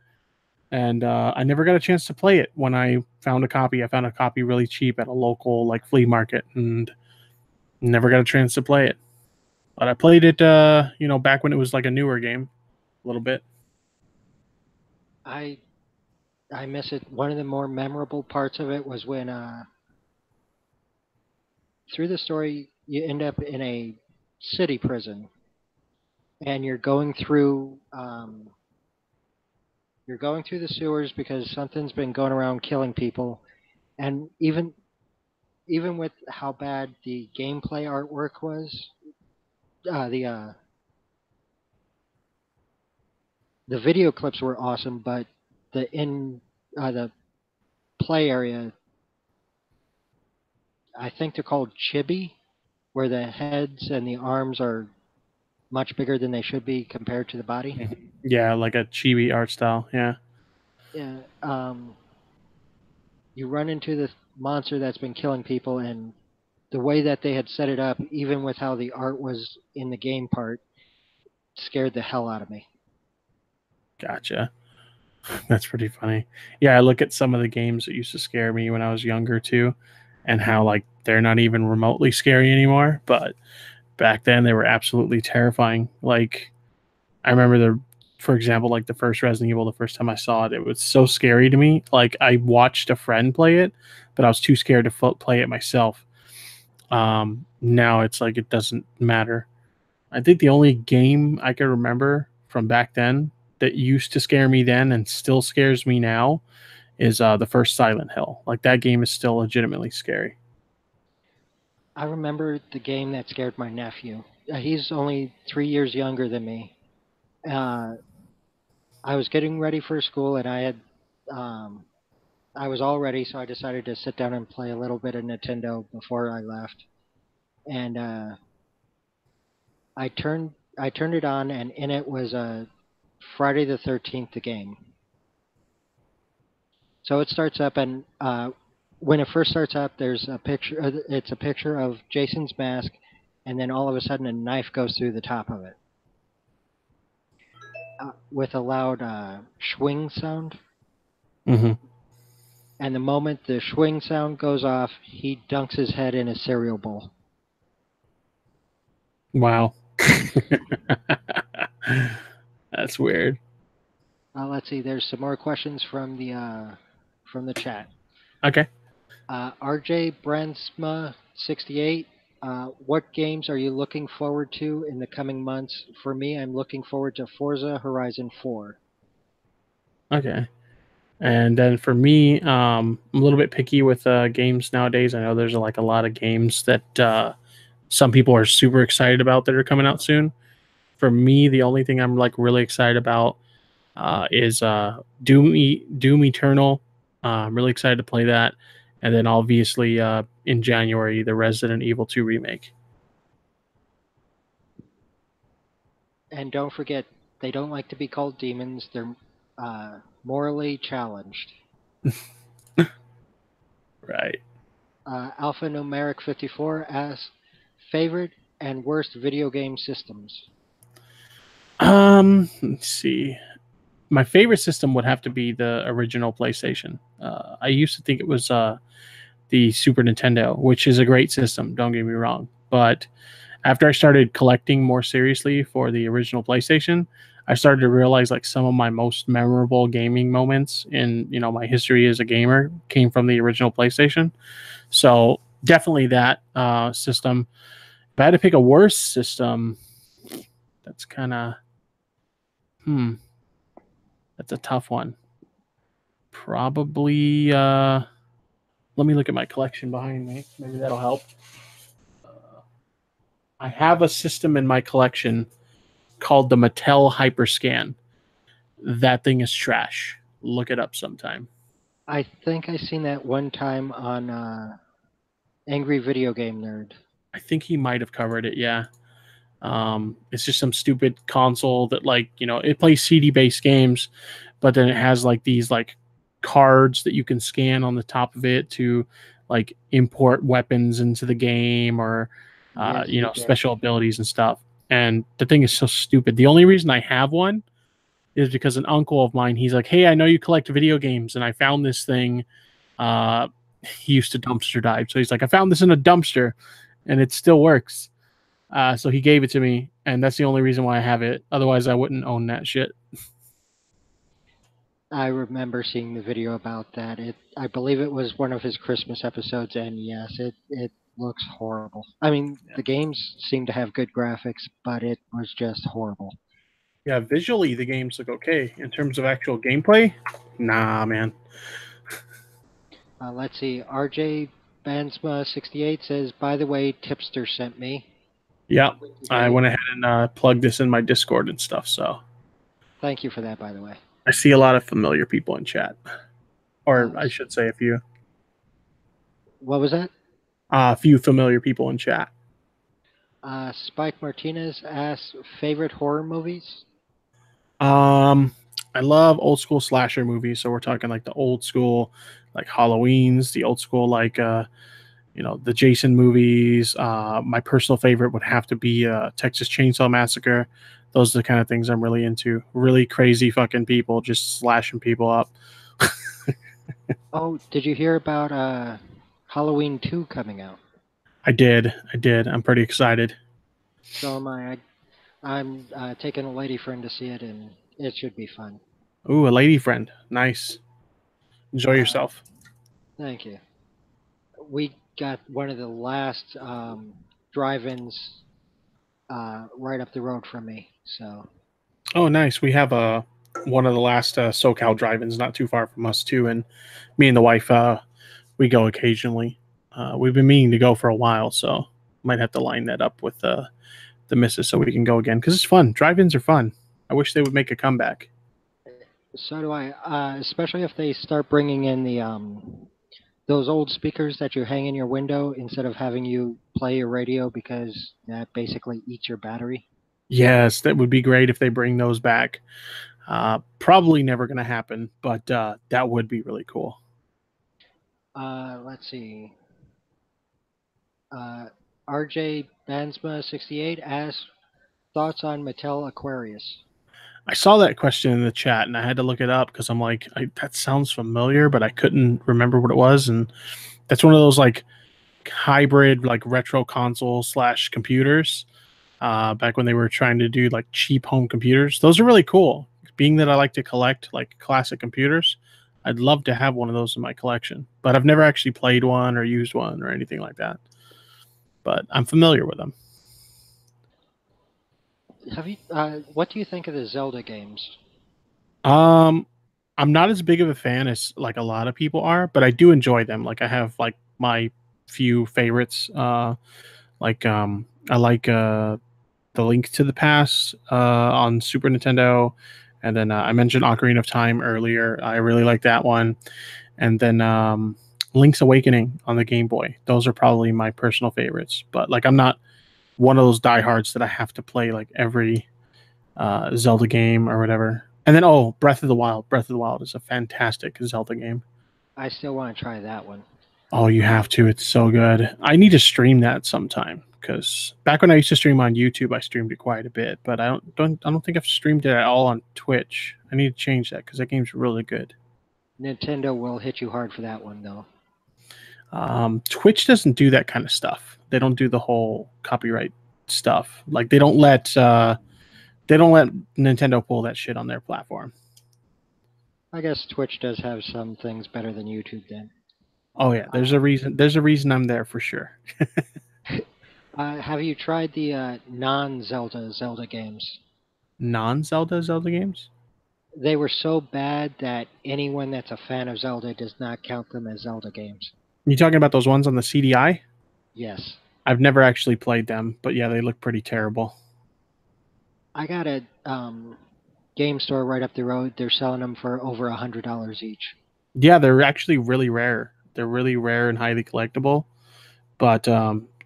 and I never got a chance to play it. When I found a copy, I found a copy really cheap at a local like flea market, and never got a chance to play it. But I played it, back when it was like a newer game, a little bit. I I miss it. One of the more memorable parts of it was when through the story you end up in a city prison and you're going through the sewers because something's been going around killing people, and even with how bad the gameplay artwork was, uh, the uh, the video clips were awesome, but the play area, I think they're called chibi, where the heads and the arms are much bigger than they should be compared to the body. Mhm. Yeah, like a chibi art style. Yeah, Yeah, you run into this monster that's been killing people, and the way that they had set it up, even with how the art was in the game part, scared the hell out of me. gotcha. That's pretty funny. Yeah, I look at some of the games that used to scare me when I was younger too, and how like they're not even remotely scary anymore. But back then they were absolutely terrifying. Like I remember for example, like the first Resident Evil, the first time I saw it, it was so scary to me. Like I watched a friend play it, but I was too scared to play it myself. Now it's like it doesn't matter. I think the only game I can remember from back then that used to scare me then and still scares me now is the first Silent Hill. Like that game is still legitimately scary. I remember the game that scared my nephew. He's only 3 years younger than me. Uh, I was getting ready for school, and um, I was all ready, so I decided to sit down and play a little bit of Nintendo before I left. And I turned it on, and in it was Friday the 13th, the game. So it starts up, and when it first starts up, there's a picture. It's a picture of Jason's mask, and then all of a sudden, a knife goes through the top of it with a loud swing sound. Mm-hmm. And the moment the swing sound goes off, he dunks his head in a cereal bowl. Wow. That's weird. Let's see. There's some more questions from the chat. Okay. RJ Brandsma 68. What games are you looking forward to in the coming months? For me, I'm looking forward to Forza Horizon 4. Okay. And then for me, I'm a little bit picky with games nowadays. I know there's like a lot of games that some people are super excited about that are coming out soon. For me, the only thing I'm like really excited about is Doom Eternal. I'm really excited to play that, and then obviously in January the Resident Evil 2 remake. And don't forget, they don't like to be called demons. They're morally challenged. Right. Alphanumeric 54 asks, favorite and worst video game systems. Let's see. My favorite system would have to be the original PlayStation. I used to think it was the Super Nintendo, which is a great system. Don't get me wrong, but after I started collecting more seriously for the original PlayStation, I started to realize like some of my most memorable gaming moments in my history as a gamer came from the original PlayStation. So definitely that system. If I had to pick a worse system, that's kind of hmm, that's a tough one. Probably. Let me look at my collection behind me. Maybe that'll help. I have a system in my collection called the Mattel Hyperscan. That thing is trash. Look it up sometime. I think I seen that one time on Angry Video Game Nerd. I think he might have covered it. Yeah. It's just some stupid console that it plays CD based games, but then it has like these like cards that you can scan on the top of it to like import weapons into the game or Yes, you did. special abilities and stuff. And the thing is so stupid. The only reason I have one is because an uncle of mine, he's like, "Hey, I know you collect video games, and I found this thing." Uh, he used to dumpster dive, so he's like, "I found this in a dumpster, and it still works." So he gave it to me, and that's the only reason why I have it. Otherwise, I wouldn't own that shit. I remember seeing the video about that. I believe it was one of his Christmas episodes, and yes, it looks horrible. I mean, the games seem to have good graphics, but it was just horrible. Yeah, visually the games look okay. In terms of actual gameplay, nah, man. Let's see. RJ Bansma 68 says, "By the way, Tipster sent me." Yeah, Which is I a went ahead and plugged this in my Discord and stuff, so thank you for that, by the way. I see a lot of familiar people in chat, or Uh, I should say what was that? a few familiar people in chat. Spike Martinez asks, favorite horror movies. Um, I love old school slasher movies, so we're talking like the old school, like Halloween's, the old school like the Jason movies. My personal favorite would have to be Texas Chainsaw Massacre. Those are the kind of things I'm really into. Really crazy fucking people just slashing people up. Oh, did you hear about Halloween 2 coming out? I did. I did. I'm pretty excited. So am I. I'm taking a lady friend to see it, and it should be fun. Ooh, a lady friend. Nice. Enjoy Uh, yourself. Thank you. We got one of the last drive-ins right up the road from me. So Oh, nice. We have one of the last SoCal drive-ins not too far from us too, and me and the wife we go occasionally. We've been meaning to go for a while, so might have to line that up with the missus so we can go again because it's fun. Drive-ins are fun. I wish they would make a comeback. so do I. Especially if they start bringing in the those old speakers that you hang in your window instead of having you play your radio because that basically eats your battery. Yes, that would be great if they bring those back. Probably never going to happen, but that would be really cool. Let's see. Uh, RJ Bansma 68 asks thoughts on Mattel Aquarius. I saw that question in the chat and I had to look it up because I'm like, that sounds familiar, but I couldn't remember what it was. And that's one of those like hybrid, like retro console slash computers back when they were trying to do like cheap home computers. Those are really cool, being that I like to collect like classic computers, I'd love to have one of those in my collection. But I've never actually played one or used one or anything like that. But I'm familiar with them. Have you? What do you think of the Zelda games? Um, I'm not as big of a fan as like a lot of people are, but I do enjoy them. Like I have like my few favorites. I like the Link to the Past on Super Nintendo, and then I mentioned Ocarina of Time earlier. I really like that one, and then Link's Awakening on the Game Boy. Those are probably my personal favorites. But like I'm not one of those diehards that I have to play like every Zelda game or whatever. And then Breath of the Wild. Breath of the Wild is a fantastic Zelda game. I still want to try that one. Oh, you have Um, to. It's so good. I need to stream that sometime because back when I used to stream on YouTube, I streamed it quite a bit. But I don't think I've streamed it at all on Twitch. I need to change that because that game's really good. Nintendo will hit you hard for that one, though. Twitch doesn't do that kind of stuff. They don't do the whole copyright stuff. Like they don't let Nintendo pull that shit on their platform. I guess Twitch does have some things better than YouTube. Then, Oh yeah, there's a uh, reason. There's a reason I'm there for sure. have you tried the non-Zelda Zelda games? Non-Zelda Zelda games. They were so bad that anyone that's a fan of Zelda does not count them as Zelda games. You talking about those ones on the CDI? Yes, I've never actually played them, but yeah, they look pretty terrible. I got a game store right up the road. They're selling them for over $100 each. Yeah, they're actually really rare. They're really rare and highly collectible. But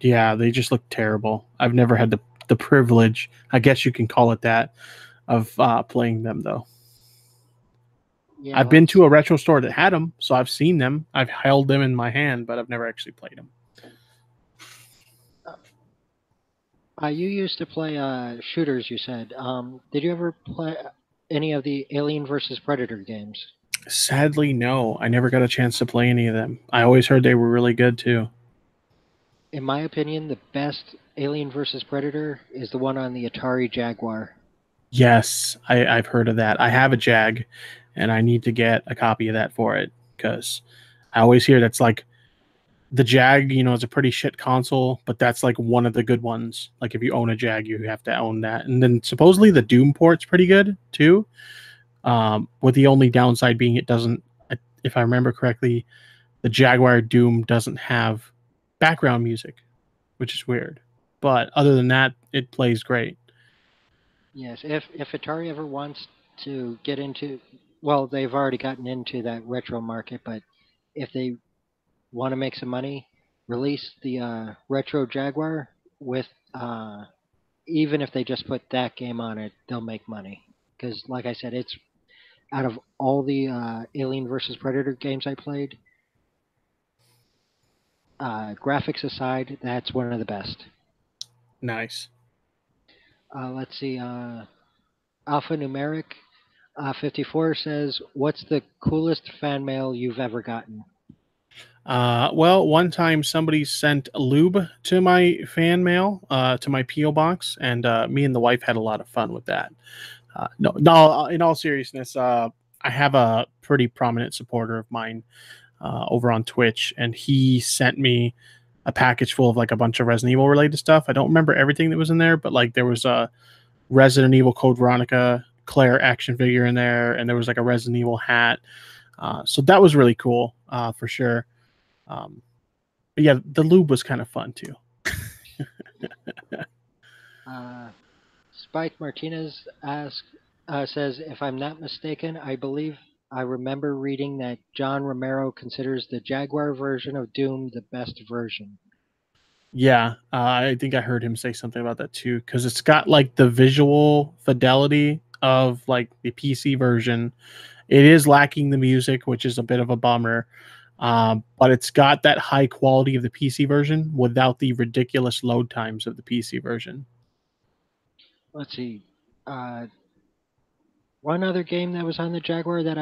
yeah, they just look terrible. I've never had the privilege, I guess you can call it that, of playing them though. Yeah, I've been let's. to a retro store that had them, so I've seen them. I've held them in my hand, but I've never actually played them. You used to play shooters. You said. Did you ever play any of the Alien versus Predator games? Sadly, no. I never got a chance to play any of them. I always heard they were really good too. In my opinion, the best Alien versus Predator is the one on the Atari Jaguar. Yes, I've heard of that. I have a Jag, and I need to get a copy of that for it because I always hear that's like the Jag. You know, is a pretty shit console, but that's like one of the good ones. Like if you own a Jag, you have to own that. And then supposedly the Doom port's pretty good too. With the only downside being it doesn't, if I remember correctly, the Jaguar Doom doesn't have background music, which is weird. But other than that, it plays great. Yes, if Atari ever wants to get into, well, they've already gotten into that retro market, but if they want to make some money, release the retro Jaguar with even if they just put that game on it, they'll make money. Because, like I said, it's out of all the Alien versus Predator games I played, graphics aside, that's one of the best. Nice. Let's see. Alphanumeric 54 says, "What's the coolest fan mail you've ever gotten?" Well, one time somebody sent lube to my fan mail, to my PO box, and me and the wife had a lot of fun with that. No. In all seriousness, I have a pretty prominent supporter of mine over on Twitch, and he sent me a package full of like a bunch of Resident Evil related stuff. I don't remember everything that was in there, but like there was a Resident Evil Code Veronica Claire action figure in there, and there was like a Resident Evil hat. So that was really cool for sure. Um, but yeah, the lube was kind of fun too. Uh, Spike Martinez says, "If I'm not mistaken, I believe I remember reading that John Romero considers the Jaguar version of Doom the best version." Yeah, I think I heard him say something about that too because it's got like the visual fidelity of like the PC version. It is lacking the music, which is a bit of a bummer. But it's got that high quality of the PC version without the ridiculous load times of the PC version. Let's see. Uh, One other game that was on the Jaguar that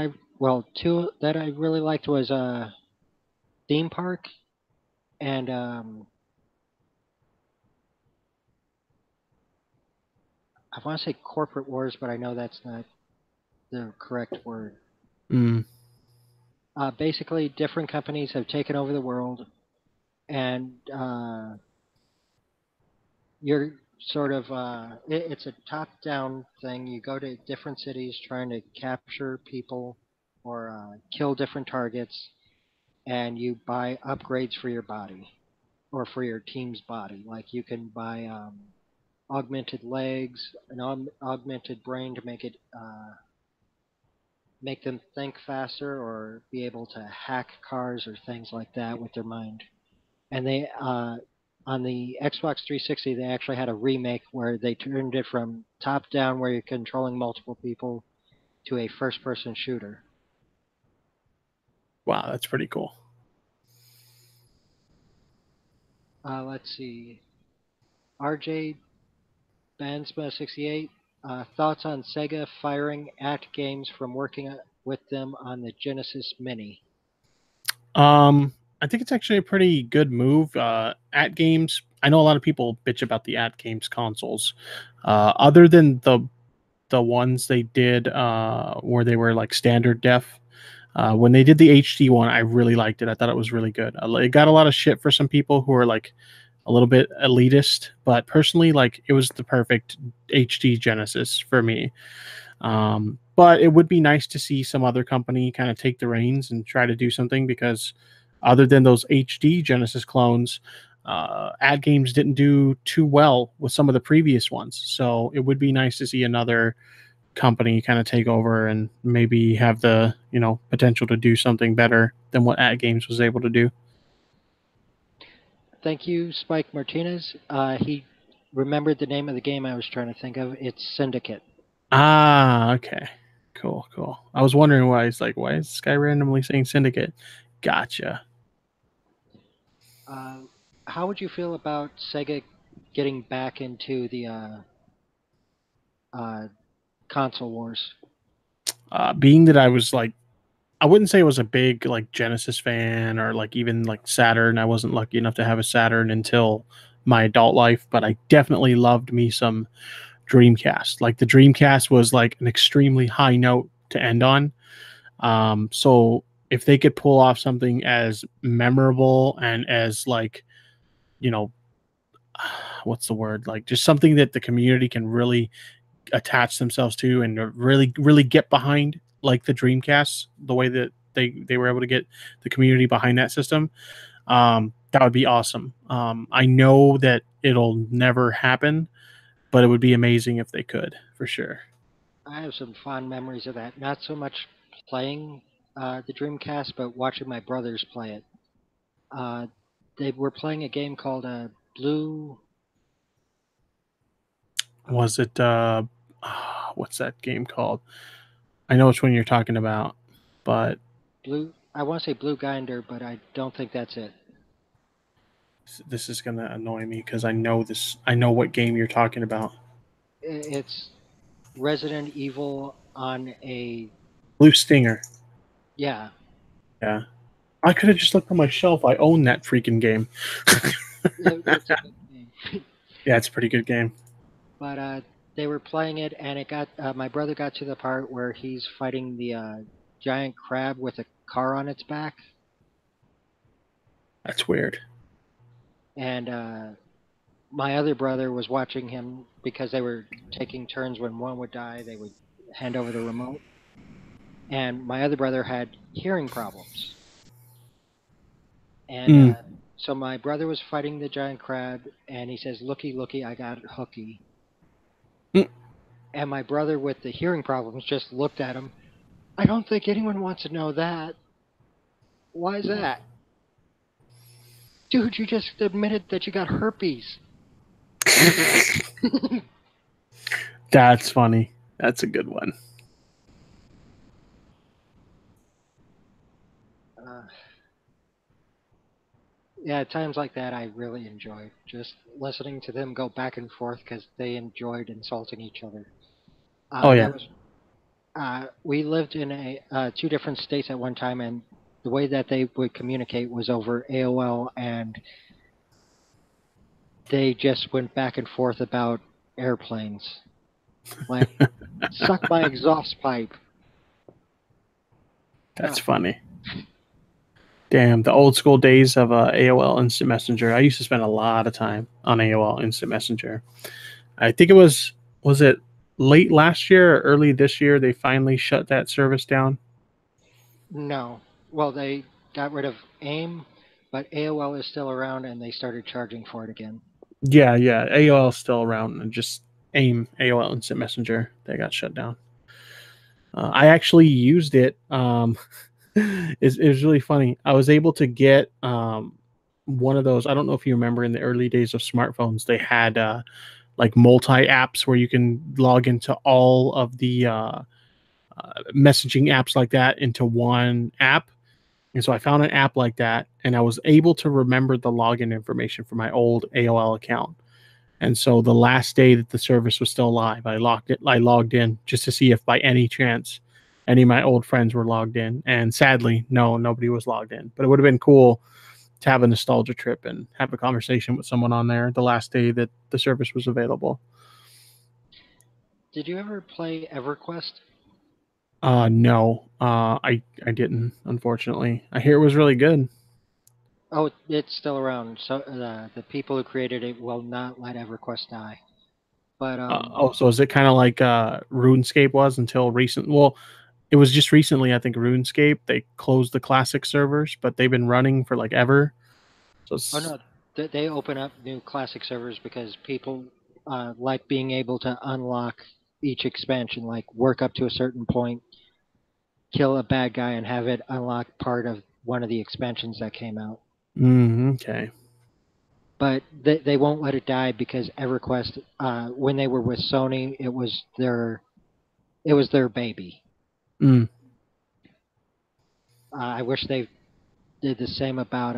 two that I really liked was Theme Park and I want to say Corporate Wars, but I know that's not. the correct word. Mm. Basically, different companies have taken over the world, and you're sort of it's a top-down thing. You go to different cities trying to capture people or kill different targets, and you buy upgrades for your body or for your team's body. Like you can buy augmented legs, an augmented brain to make them think faster or be able to hack cars or things like that with their mind. And they on the Xbox 360 they actually had a remake where they turned it from top down where you're controlling multiple people to a first person shooter. Wow, that's pretty cool. Let's see. RJ Bansma 68 thoughts on Sega firing at games from working with them on the Genesis Mini. I think it's actually a pretty good move. At games, I know a lot of people bitch about the at games consoles. Other than the ones they did where they were like standard def. When they did the HD one, I really liked it. I thought it was really good. It got a lot of shit for some people who are like a little bit elitist, but personally, like it was the perfect HD Genesis for me. But it would be nice to see some other company kind of take the reins and try to do something because other than those HD Genesis clones, ad games didn't do too well with some of the previous ones. So it would be nice to see another company kind of take over and maybe have the potential to do something better than what ad games was able to do. Thank you, Spike Martinez. He remembered the name of the game I was trying to think of. It's Syndicate. Ah, okay. Cool, cool. I was wondering why it's like, why is this guy randomly saying Syndicate? Gotcha. Uh, how would you feel about Sega getting back into the uh, console wars? Being that I was like, I wouldn't say I was a big like Genesis fan or like even like Saturn. I wasn't lucky enough to have a Saturn until my adult life, but I definitely loved me some Dreamcast. Like the Dreamcast was like an extremely high note to end on. So if they could pull off something as memorable and as like, you know, what's the word? Like just something that the community can really attach themselves to and really, really get behind, like the Dreamcast, the way that they were able to get the community behind that system. That would be awesome. I know that it'll never happen, but it would be amazing if they could, for sure. I have some fond memories of that. Not so much playing the Dreamcast, but watching my brothers play it. Uh, they were playing a game called Blue. Uh, Was it what's that game called? I know which one you're talking about, but Blue. I want to say Blue Grinder, but I don't think that's it. this is gonna annoy me because I know this. I know what game you're talking about. It's Resident Evil on a Blue Stinger. yeah. Yeah, I could have just looked on my shelf. I own that freaking game. It's a good game. Yeah, it's a pretty good game. But they were playing it, and it got my brother got to the part where he's fighting the giant crab with a car on its back, That's weird. and my other brother was watching him because they were taking turns. When one would die, they would hand over the remote, and my other brother had hearing problems, and Mm. so my brother was fighting the giant crab, and he says, "Looky, looky, I got hooky." Mm. And my brother with the hearing problems just looked at him. I don't think anyone wants to know that. Why is that? Dude, you just admitted that you got herpes. That's funny. That's a good one. uh, yeah, at times like that, I really enjoy just listening to them go back and forth because they enjoyed insulting each other. Oh That yeah. was we lived in two different states at one time, and the way that they would communicate was over AOL, and they just went back and forth about airplanes, like suck my exhaust pipe. That's Huh. funny. Damn, the old school days of AOL Instant Messenger. I used to spend a lot of time on AOL Instant Messenger. I think was it late last year or early this year they finally shut that service down. No. Well, they got rid of AIM, but AOL is still around and they started charging for it again. Yeah, yeah, AOL is still around, and just AIM AOL Instant Messenger they got shut down. I actually used it. It was really funny. I was able to get one of those. I don't know if you remember in the early days of smartphones, they had like multi apps where you can log into all of the messaging apps like that into one app. And so I found an app like that, and I was able to remember the login information for my old AOL account. And so the last day that the service was still live, I logged in just to see if by any chance any of my old friends were logged in. And sadly, no, nobody was logged in. But it would have been cool to have a nostalgia trip and have a conversation with someone on there the last day that the service was available. Did you ever play EverQuest? No, I didn't, unfortunately. I hear it was really good. Oh, it's still around. So the people who created it will not let EverQuest die. But Oh, so is it kind of like RuneScape was until recent? Well, it was just recently, I think RuneScape they closed the classic servers, but they've been running for like ever. So oh it's no, they open up new classic servers because people like being able to unlock each expansion, like work up to a certain point, kill a bad guy, and have it unlock part of one of the expansions that came out. okay. But they won't let it die because EverQuest, when they were with Sony, it was their baby. Mm, I wish they did the same about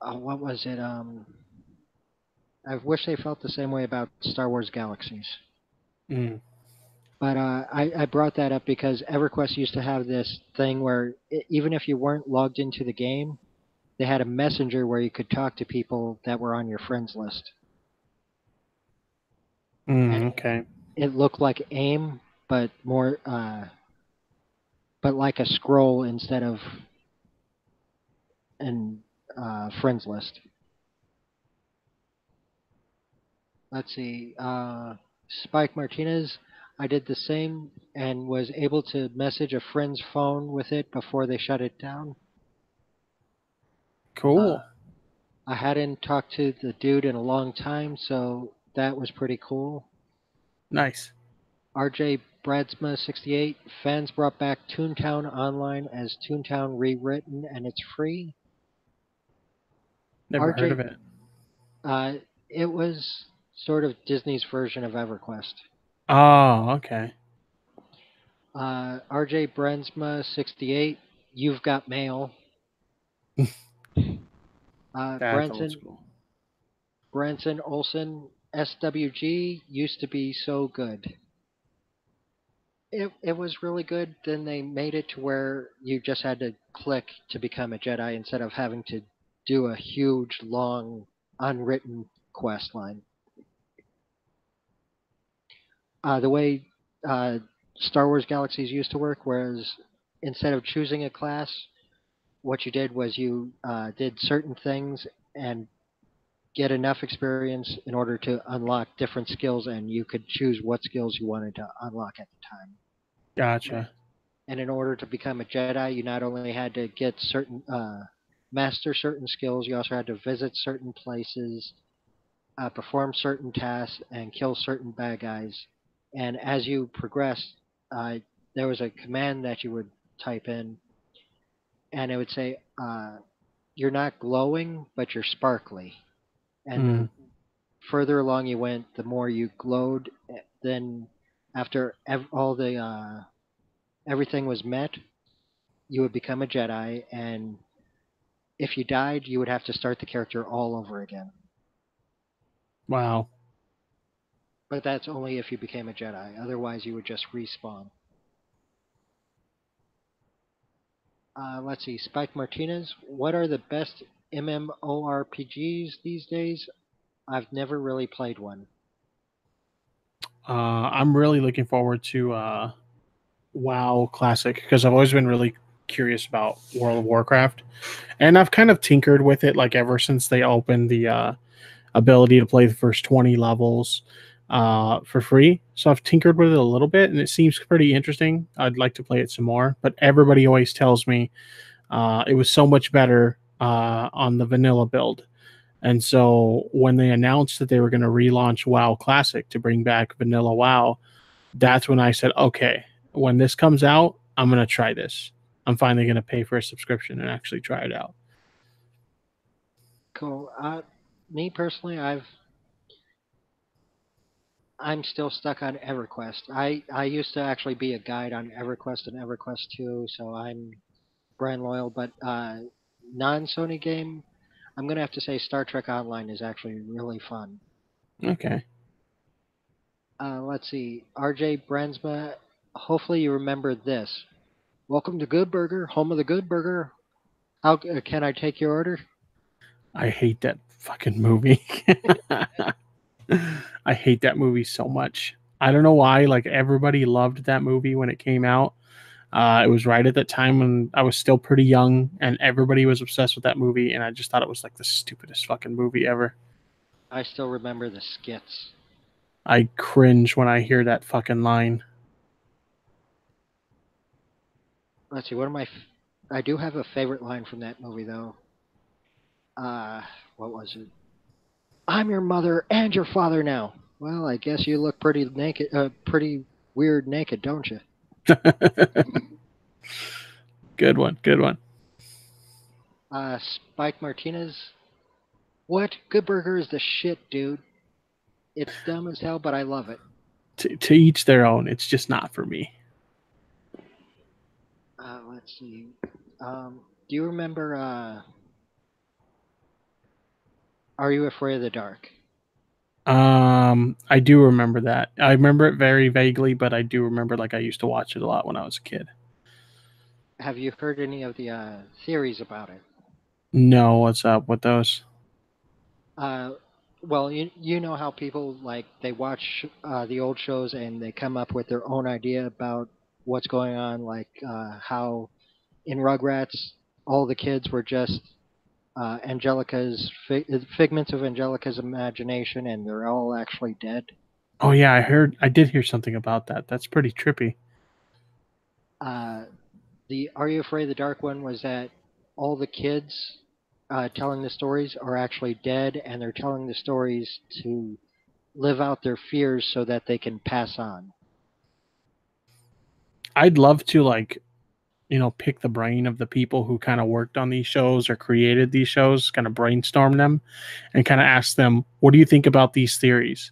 what was it? I wish they felt the same way about Star Wars Galaxies. mm, But I brought that up because EverQuest used to have this thing where even if you weren't logged into the game, they had a messenger where you could talk to people that were on your friends list, and okay. it looked like AIM, but more, but like a scroll instead of an friends list. Let's see, Spike Martinez. I did the same and was able to message a friend's phone with it before they shut it down. Uh, Cool. I hadn't talked to the dude in a long time, so that was pretty cool. Nice. RJ Bradsma 68 fans brought back Toontown Online as Toontown Rewritten, and it's free. Never heard RJ, of it. uh, it was sort of Disney's version of EverQuest. Oh, okay. RJ Bradsma 68, You've Got Mail. That's old Branson school. Branson Olson SWG used to be so good. It was really good. Then they made it to where you just had to click to become a Jedi instead of having to do a huge, long, unwritten quest line. The way uh, Star Wars Galaxies used to work, whereas instead of choosing a class, what you did was you did certain things and get enough experience in order to unlock different skills, and you could choose what skills you wanted to unlock at the time. Gotcha. And in order to become a Jedi, you not only had to get master certain skills, you also had to visit certain places, perform certain tasks, and kill certain bad guys. And as you progressed, uh, there was a command that you would type in, and it would say, "You're not glowing, but you're sparkly." And Mm, the further along you went, the more you glowed. Then, after all the everything was met, you would become a Jedi, and if you died, you would have to start the character all over again. wow. But that's only if you became a Jedi. Otherwise, you would just respawn. Let's see, Spike Martinez. What are the best MMORPGs these days? I've never really played one. I'm really looking forward to WoW Classic because I've always been really curious about World of Warcraft, and I've kind of tinkered with it like ever since they opened the ability to play the first 20 levels for free. So I've tinkered with it a little bit, and it seems pretty interesting. I'd like to play it some more, but everybody always tells me it was so much better on the vanilla build. And so when they announced that they were going to relaunch WoW Classic to bring back vanilla WoW, that's when I said, okay, when this comes out, I'm going to try this. I'm finally going to pay for a subscription and actually try it out. Cool. Me personally, I'm still stuck on EverQuest. I used to actually be a guide on EverQuest and EverQuest 2, so I'm brand loyal. But non-Sony game, I'm gonna have to say Star Trek Online is actually really fun. Okay. Let's see, RJ Bransma. Hopefully you remember this. Welcome to Good Burger, home of the Good Burger. How can I take your order? I hate that fucking movie. I hate that movie so much. I don't know why. Like everybody loved that movie when it came out. It was right at that time when I was still pretty young, and everybody was obsessed with that movie. And I just thought it was like the stupidest fucking movie ever. I still remember the skits. I cringe when I hear that fucking line. Let's see, I do have a favorite line from that movie though. Uh, what was it? I'm your mother and your father now. Well, I guess you look pretty naked, pretty weird naked, don't you? Good one. Good one. Spike Martinez. What? Good Burger is the shit, dude. It's dumb as hell, but I love it. To each their own. It's just not for me. Let's see. Do you remember? Are you afraid of the dark? I do remember that. I remember it very vaguely, but I do remember like I used to watch it a lot when I was a kid. Have you heard any of the theories about it? No, what's up with those? Uh, well, you know how people like they watch the old shows and they come up with their own idea about what's going on, like how in Rugrats all the kids were just figments of Angelica's imagination, and they're all actually dead. Oh yeah, I did hear something about that. That's pretty trippy. Uh, the Are You Afraid of the Dark one was that all the kids telling the stories are actually dead, and they're telling the stories to live out their fears so that they can pass on. I'd love to like, pick the brain of the people who kind of worked on these shows or created these shows, kind of brainstorm them and kind of ask them, "What do you think about these theories?"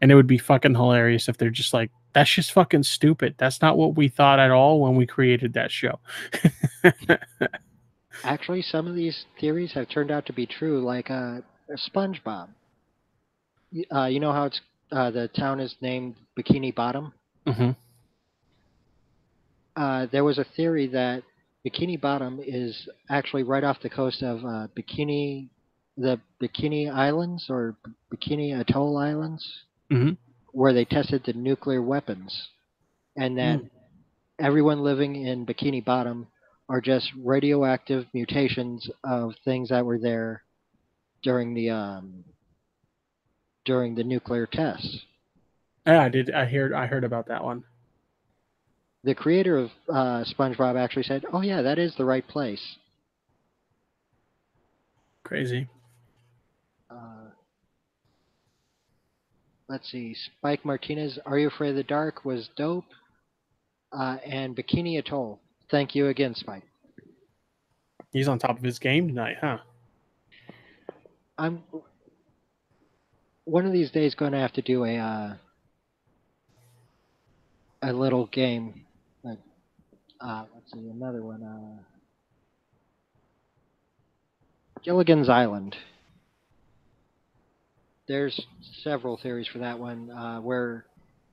And it would be fucking hilarious if they're just like, "That's just fucking stupid. That's not what we thought at all when we created that show." Actually, some of these theories have turned out to be true, like SpongeBob. You know how the town is named Bikini Bottom? Hmm. There was a theory that Bikini Bottom is actually right off the coast of the Bikini Islands or Bikini Atoll Islands, Hmm. where they tested the nuclear weapons, and that everyone living in Bikini Bottom are just radioactive mutations of things that were there during the nuclear tests. Yeah, I did. I heard about that one. The creator of SpongeBob actually said, "Oh yeah, that is the right place." Crazy. Uh, let's see, Spike Martinez, "Are You Afraid of the Dark" was dope, and Bikini Atoll. Thank you again, Spike. He's on top of his game tonight, huh? I'm one of these days going to have to do a little game. Like, let's see, another one. Gilligan's Island. There's several theories for that one, where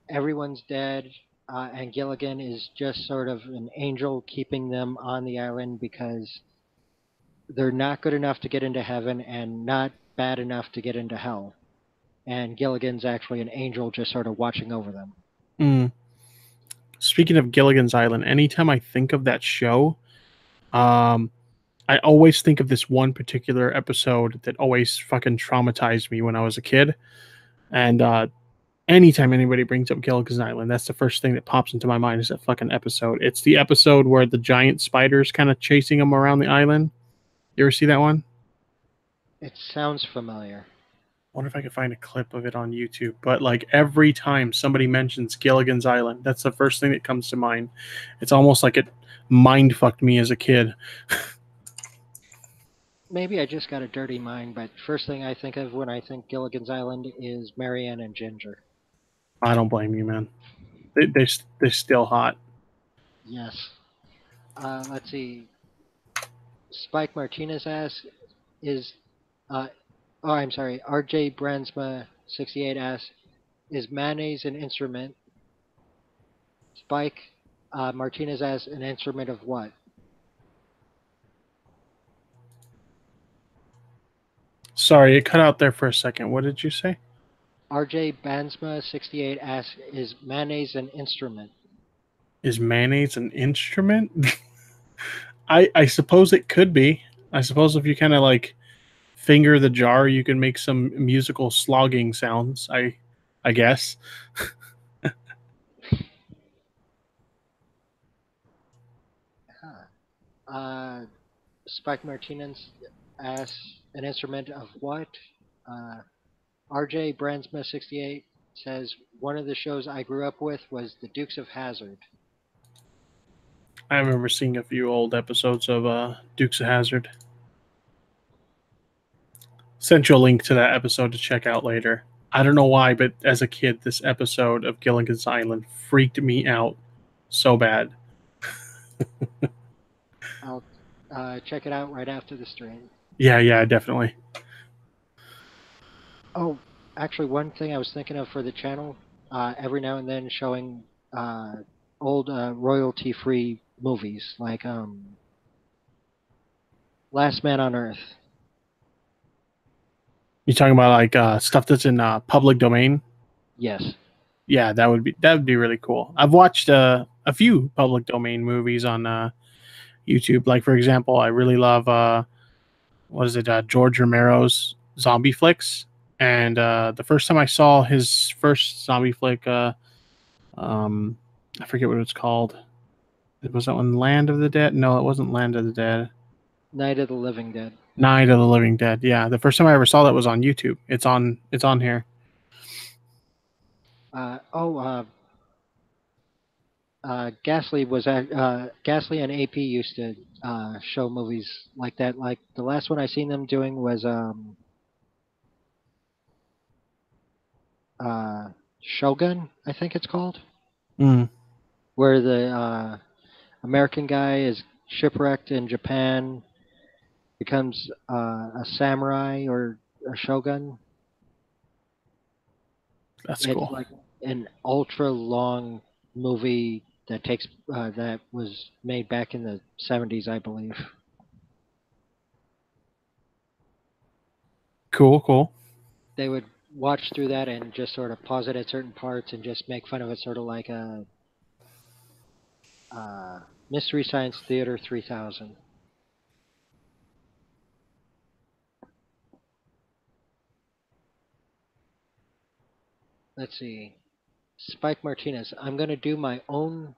everyone's dead, and Gilligan is just sort of an angel keeping them on the island because they're not good enough to get into heaven and not bad enough to get into hell. and Gilligan's actually an angel just sort of watching over them. Mm. Speaking of Gilligan's Island, anytime I think of that show, um, I always think of this one particular episode that always fucking traumatized me when I was a kid. And anytime anybody brings up Gilligan's Island, that's the first thing that pops into my mind is that fucking episode. It's the episode where the giant spiders kind of chasing them around the island. You ever see that one? It sounds familiar. I wonder if I could find a clip of it on YouTube. But like every time somebody mentions Gilligan's Island, that's the first thing that comes to mind. It's almost like it mind fucked me as a kid. Maybe I just got a dirty mind, but first thing I think of when I think Gilligan's Island is Marianne and Ginger. I don't blame you, man. They're still hot. Yes. Let's see. Spike Martinez asks, is, I'm sorry, RJ Brandsma 68 asks, is mayonnaise an instrument? Spike Martinez asks, an instrument of what? Sorry, it cut out there for a second. What did you say? RJ Bansma 68 asks, is mayonnaise an instrument? Is mayonnaise an instrument? I suppose it could be. I suppose if you kind of like finger the jar, you can make some musical slogging sounds. I guess. Huh. Spike Martinez asks, an instrument of what? Uh, RJ Brandsma 68 says, one of the shows I grew up with was The Dukes of Hazzard. I remember seeing a few old episodes of Dukes of Hazzard. Sent you a link to that episode to check out later. I don't know why, but as a kid, this episode of Gilligan's Island freaked me out so bad. I'll check it out right after the stream. Yeah, definitely. Oh, actually, one thing I was thinking of for the channel, every now and then showing old royalty-free movies like Last Man on Earth. You talking about like stuff that's in public domain? Yes. Yeah, that would be really cool. I've watched a few public domain movies on YouTube. Like for example, I really love what is it? George Romero's zombie flicks. And the first time I saw his first zombie flick, um, I forget what it's called. Was that one Land of the Dead? No, it wasn't Land of the Dead. Night of the Living Dead. Night of the Living Dead. Yeah, the first time I ever saw that was on YouTube. It's on here. Uh, oh, uh, Ghastly was at, Ghastly and AP used to show movies like that. Like the last one I seen them doing was Shogun, I think it's called, Mm, where the American guy is shipwrecked in Japan, becomes a samurai or a shogun. that's It's cool. like an ultra long movie that was made back in the 70s, I believe. Cool. They would watch through that and just sort of pause it at certain parts and just make fun of it, sort of like a Mystery Science Theater 3000. Let's see. Spike Martinez. I'm going to do my own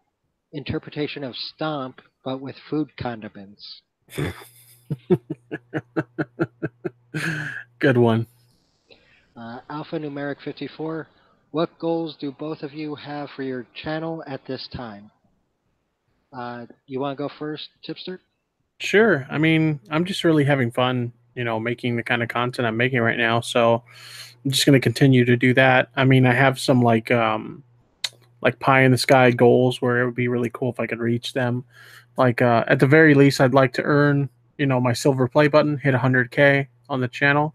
interpretation of Stomp, but with food condiments. Good one. Alpha Numeric 54. What goals do both of you have for your channel at this time? You want to go first, Tipster? Sure. I mean, I'm just really having fun, making the kind of content I'm making right now. So I'm just going to continue to do that. I mean, I have some like pie in the sky goals where it would be really cool if I could reach them. Like at the very least, I'd like to earn, my silver play button, hit 100K on the channel.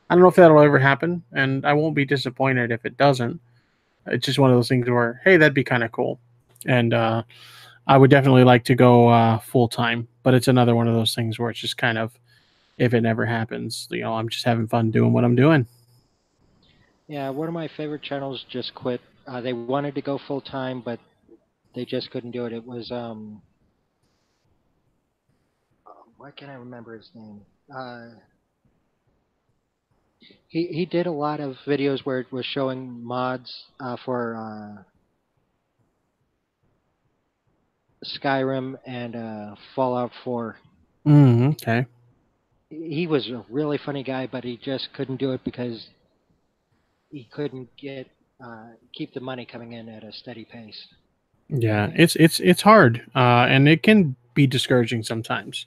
I don't know if that'll ever happen, and I won't be disappointed if it doesn't. It's just one of those things where, hey, that'd be kind of cool. And I would definitely like to go full time, but it's another one of those things where it's just kind of, if it never happens, I'm just having fun doing what I'm doing. Yeah, one of my favorite channels just quit. They wanted to go full time, but they just couldn't do it. It was why can't I remember his name? Uh, he did a lot of videos where it was showing mods for Skyrim and Fallout 4. Okay. He was a really funny guy, but he just couldn't do it because he couldn't get keep the money coming in at a steady pace. Yeah, it's hard, and it can be discouraging sometimes.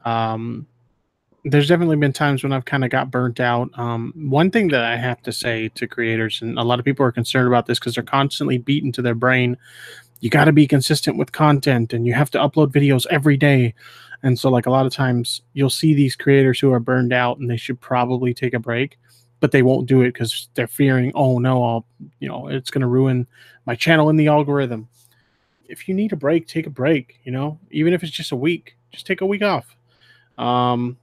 Um, there's definitely been times when I've kind of got burnt out. One thing that I have to say to creators, and a lot of people are concerned about this because they're constantly beaten to their brain, you got to be consistent with content and you have to upload videos every day. And so, like, a lot of times you'll see these creators who are burned out and they should probably take a break, but they won't do it because they're fearing, oh no, it's going to ruin my channel in the algorithm. If you need a break, take a break, even if it's just a week, just take a week off. Um,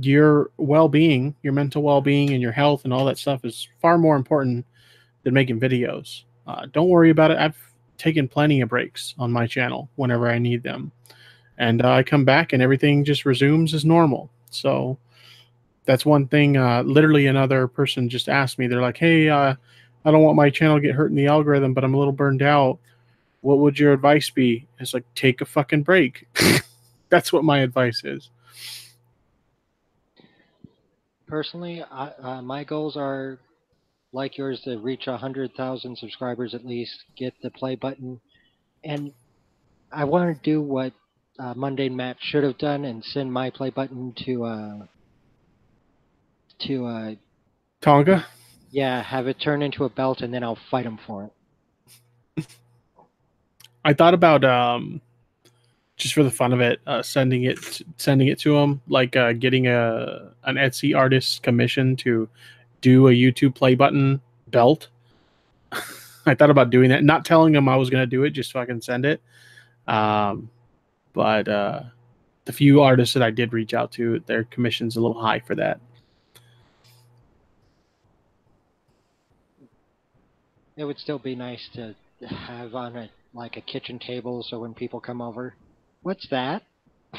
your well-being, your mental well-being and your health and all that stuff is far more important than making videos. Don't worry about it. I've taken plenty of breaks on my channel whenever I need them, and I come back and everything just resumes as normal. So that's one thing. Literally, another person just asked me. They're like, "Hey, I don't want my channel to get hurt in the algorithm, but I'm a little burned out. What would your advice be?" It's like, take a fucking break. That's what my advice is. Personally, my goals are like yours to reach 100,000 subscribers at least, get the play button, and I want to do what Mundane Matt should have done and send my play button to Tonga. yeah, have it turn into a belt, and then I'll fight him for it. I thought about just for the fun of it, sending it to him, like getting an Etsy artist commission to do a YouTube play button belt. I thought about doing that, not telling him I was going to do it, just so I can send it. Um, but the few artists that I did reach out to, their commission's a little high for that. It would still be nice to have on a like a kitchen table, so when people come over, what's that?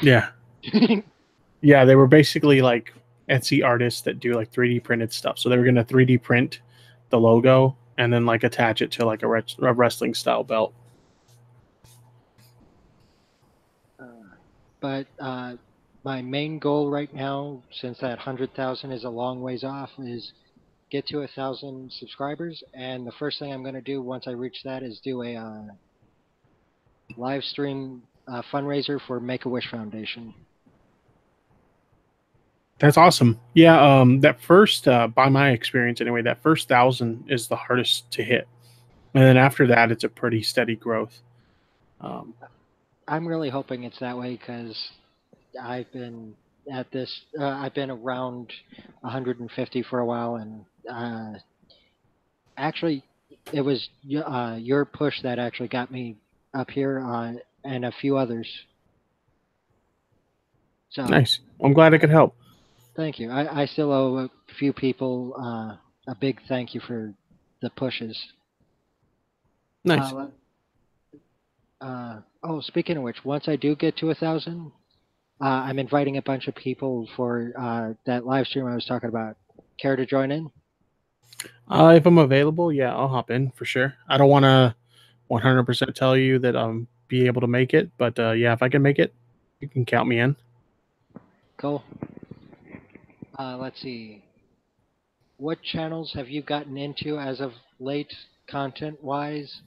Yeah, yeah, they were basically like Etsy artists that do like 3D printed stuff. So they were going to 3D print the logo and then like attach it to like a wrestling style belt. But my main goal right now, since that 100,000 is a long ways off, is get to 1,000 subscribers. And the first thing I'm going to do once I reach that is do a live stream fundraiser for Make a Wish Foundation. That's awesome. Yeah, that first, by my experience anyway, that first 1,000 is the hardest to hit, and then after that, it's a pretty steady growth. Um, I'm really hoping it's that way because I've been at this. I've been around 150 for a while, and actually, it was your push that actually got me up here, and a few others. So nice. I'm glad I could help. thank you. I still owe a few people a big thank you for the pushes. Nice. Uh, oh, speaking of which, once I do get to 1,000, I'm inviting a bunch of people for that live stream I was talking about. Care to join in? If I'm available, yeah, I'll hop in for sure. I don't want to 100% tell you that be able to make it, but yeah, if I can make it, you can count me in. Cool. Let's see. What channels have you gotten into as of late, content-wise?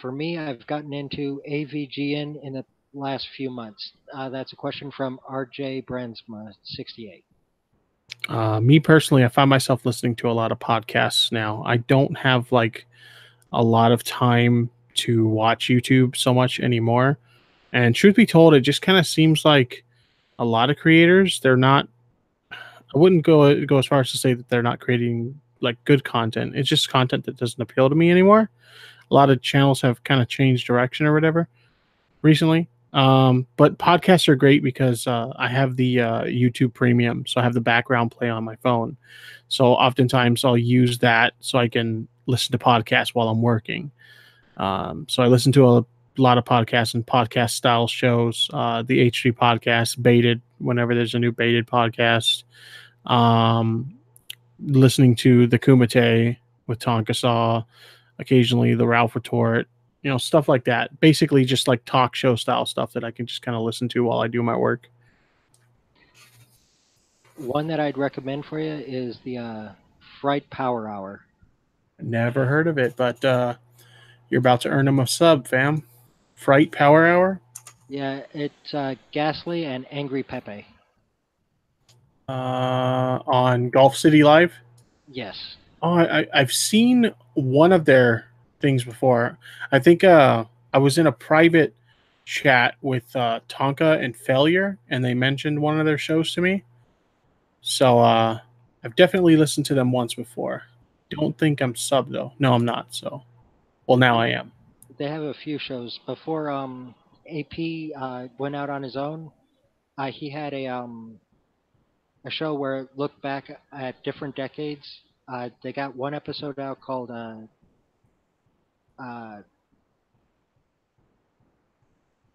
For me, I've gotten into AVGN in the last few months. That's a question from RJ Brandsma, 68. Me personally, I find myself listening to a lot of podcasts now. I don't have like a lot of time to watch YouTube so much anymore. And truth be told, it just kind of seems like a lot of creators, they're not, I wouldn't go as far as to say that they're not creating like good content. It's just content that doesn't appeal to me anymore. A lot of channels have kind of changed direction or whatever recently. But podcasts are great because I have the YouTube Premium, so I have the background play on my phone. So oftentimes I'll use that so I can listen to podcasts while I'm working. So I listen to a lot of podcasts and podcast style shows. The H3 podcast, Baited, whenever there's a new Baited podcast. Um, Listening to the Kumite with Tonka Saw, occasionally the Ralph Retort, stuff like that. Basically, just like talk show style stuff that I can just kind of listen to while I do my work. One that I'd recommend for you is the Fright Power Hour. Never heard of it, but you're about to earn them a sub, fam. Fright Power Hour Yeah, it's Ghastly and Angry Pepe. on Golf City Live. Yes. Oh, I've seen one of their things before. I think I was in a private chat with Tonka and Failure, and they mentioned one of their shows to me. So I've definitely listened to them once before. Don't think I'm sub though. No, I'm not. So, well, now I am. They have a few shows. Before AP went out on his own, he had a show where it looked back at different decades. They got one episode out called uh,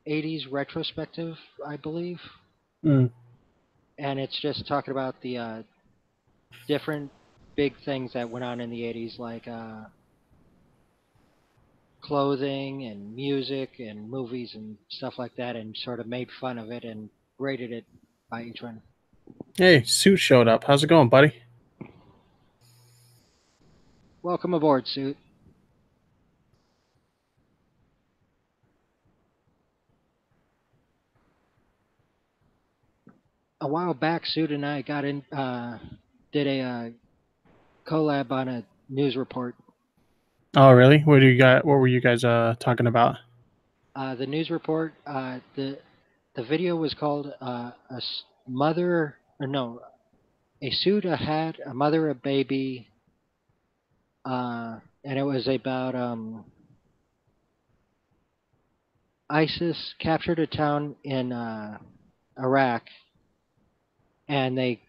80s Retrospective, I believe. Mm. And it's just talking about the different big things that went on in the 80s, like clothing and music and movies and stuff like that, and sort of made fun of it and rated it by each one. Hey, Suit showed up. How's it going, buddy? Welcome aboard, Suit. A while back, Suit and I got in, did a collab on a news report. Oh, really? What do you got? What were you guys talking about? The news report, the video was called mother, or no, a suit, a hat, a mother, a baby, and it was about ISIS captured a town in Iraq, and they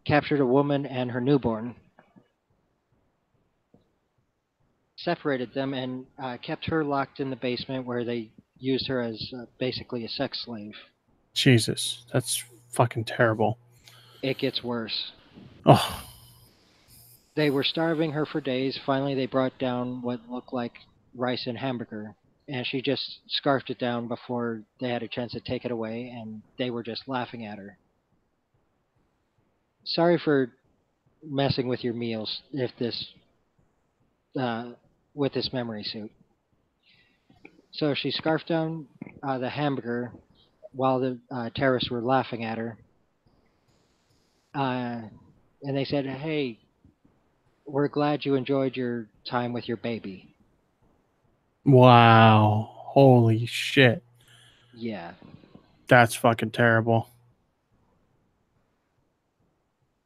captured a woman and her newborn, separated them, and kept her locked in the basement where they used her as basically a sex slave. Jesus, that's fucking terrible. It gets worse. Oh, They were starving her for days. Finally, they brought down what looked like rice and hamburger, and she just scarfed it down before they had a chance to take it away, and they were just laughing at her. Sorry for messing with your meals if this uh, with this memory suit. So she scarfed down the hamburger while the terrorists were laughing at her, uh, and they said, "Hey, we're glad you enjoyed your time with your baby." wow. Holy shit. Yeah, That's fucking terrible.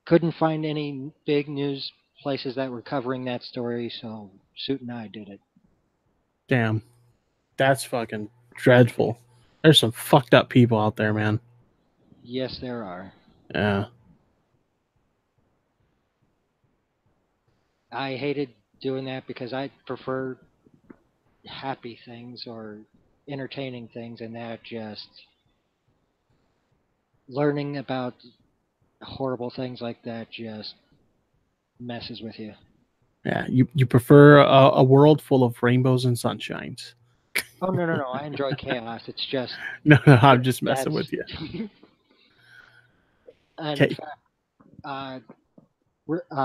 couldn't find any big news places that were covering that story, so Suit and I did it. Damn. That's fucking dreadful. There's some fucked up people out there, man. Yes, there are. Yeah. I hated doing that because I prefer happy things or entertaining things, and that just learning about horrible things like that just messes with you. Yeah. You prefer a world full of rainbows and sunshines. Oh no, no, no! I enjoy chaos. It's just No, no, I'm just messing that's with you. and in Okay. fact,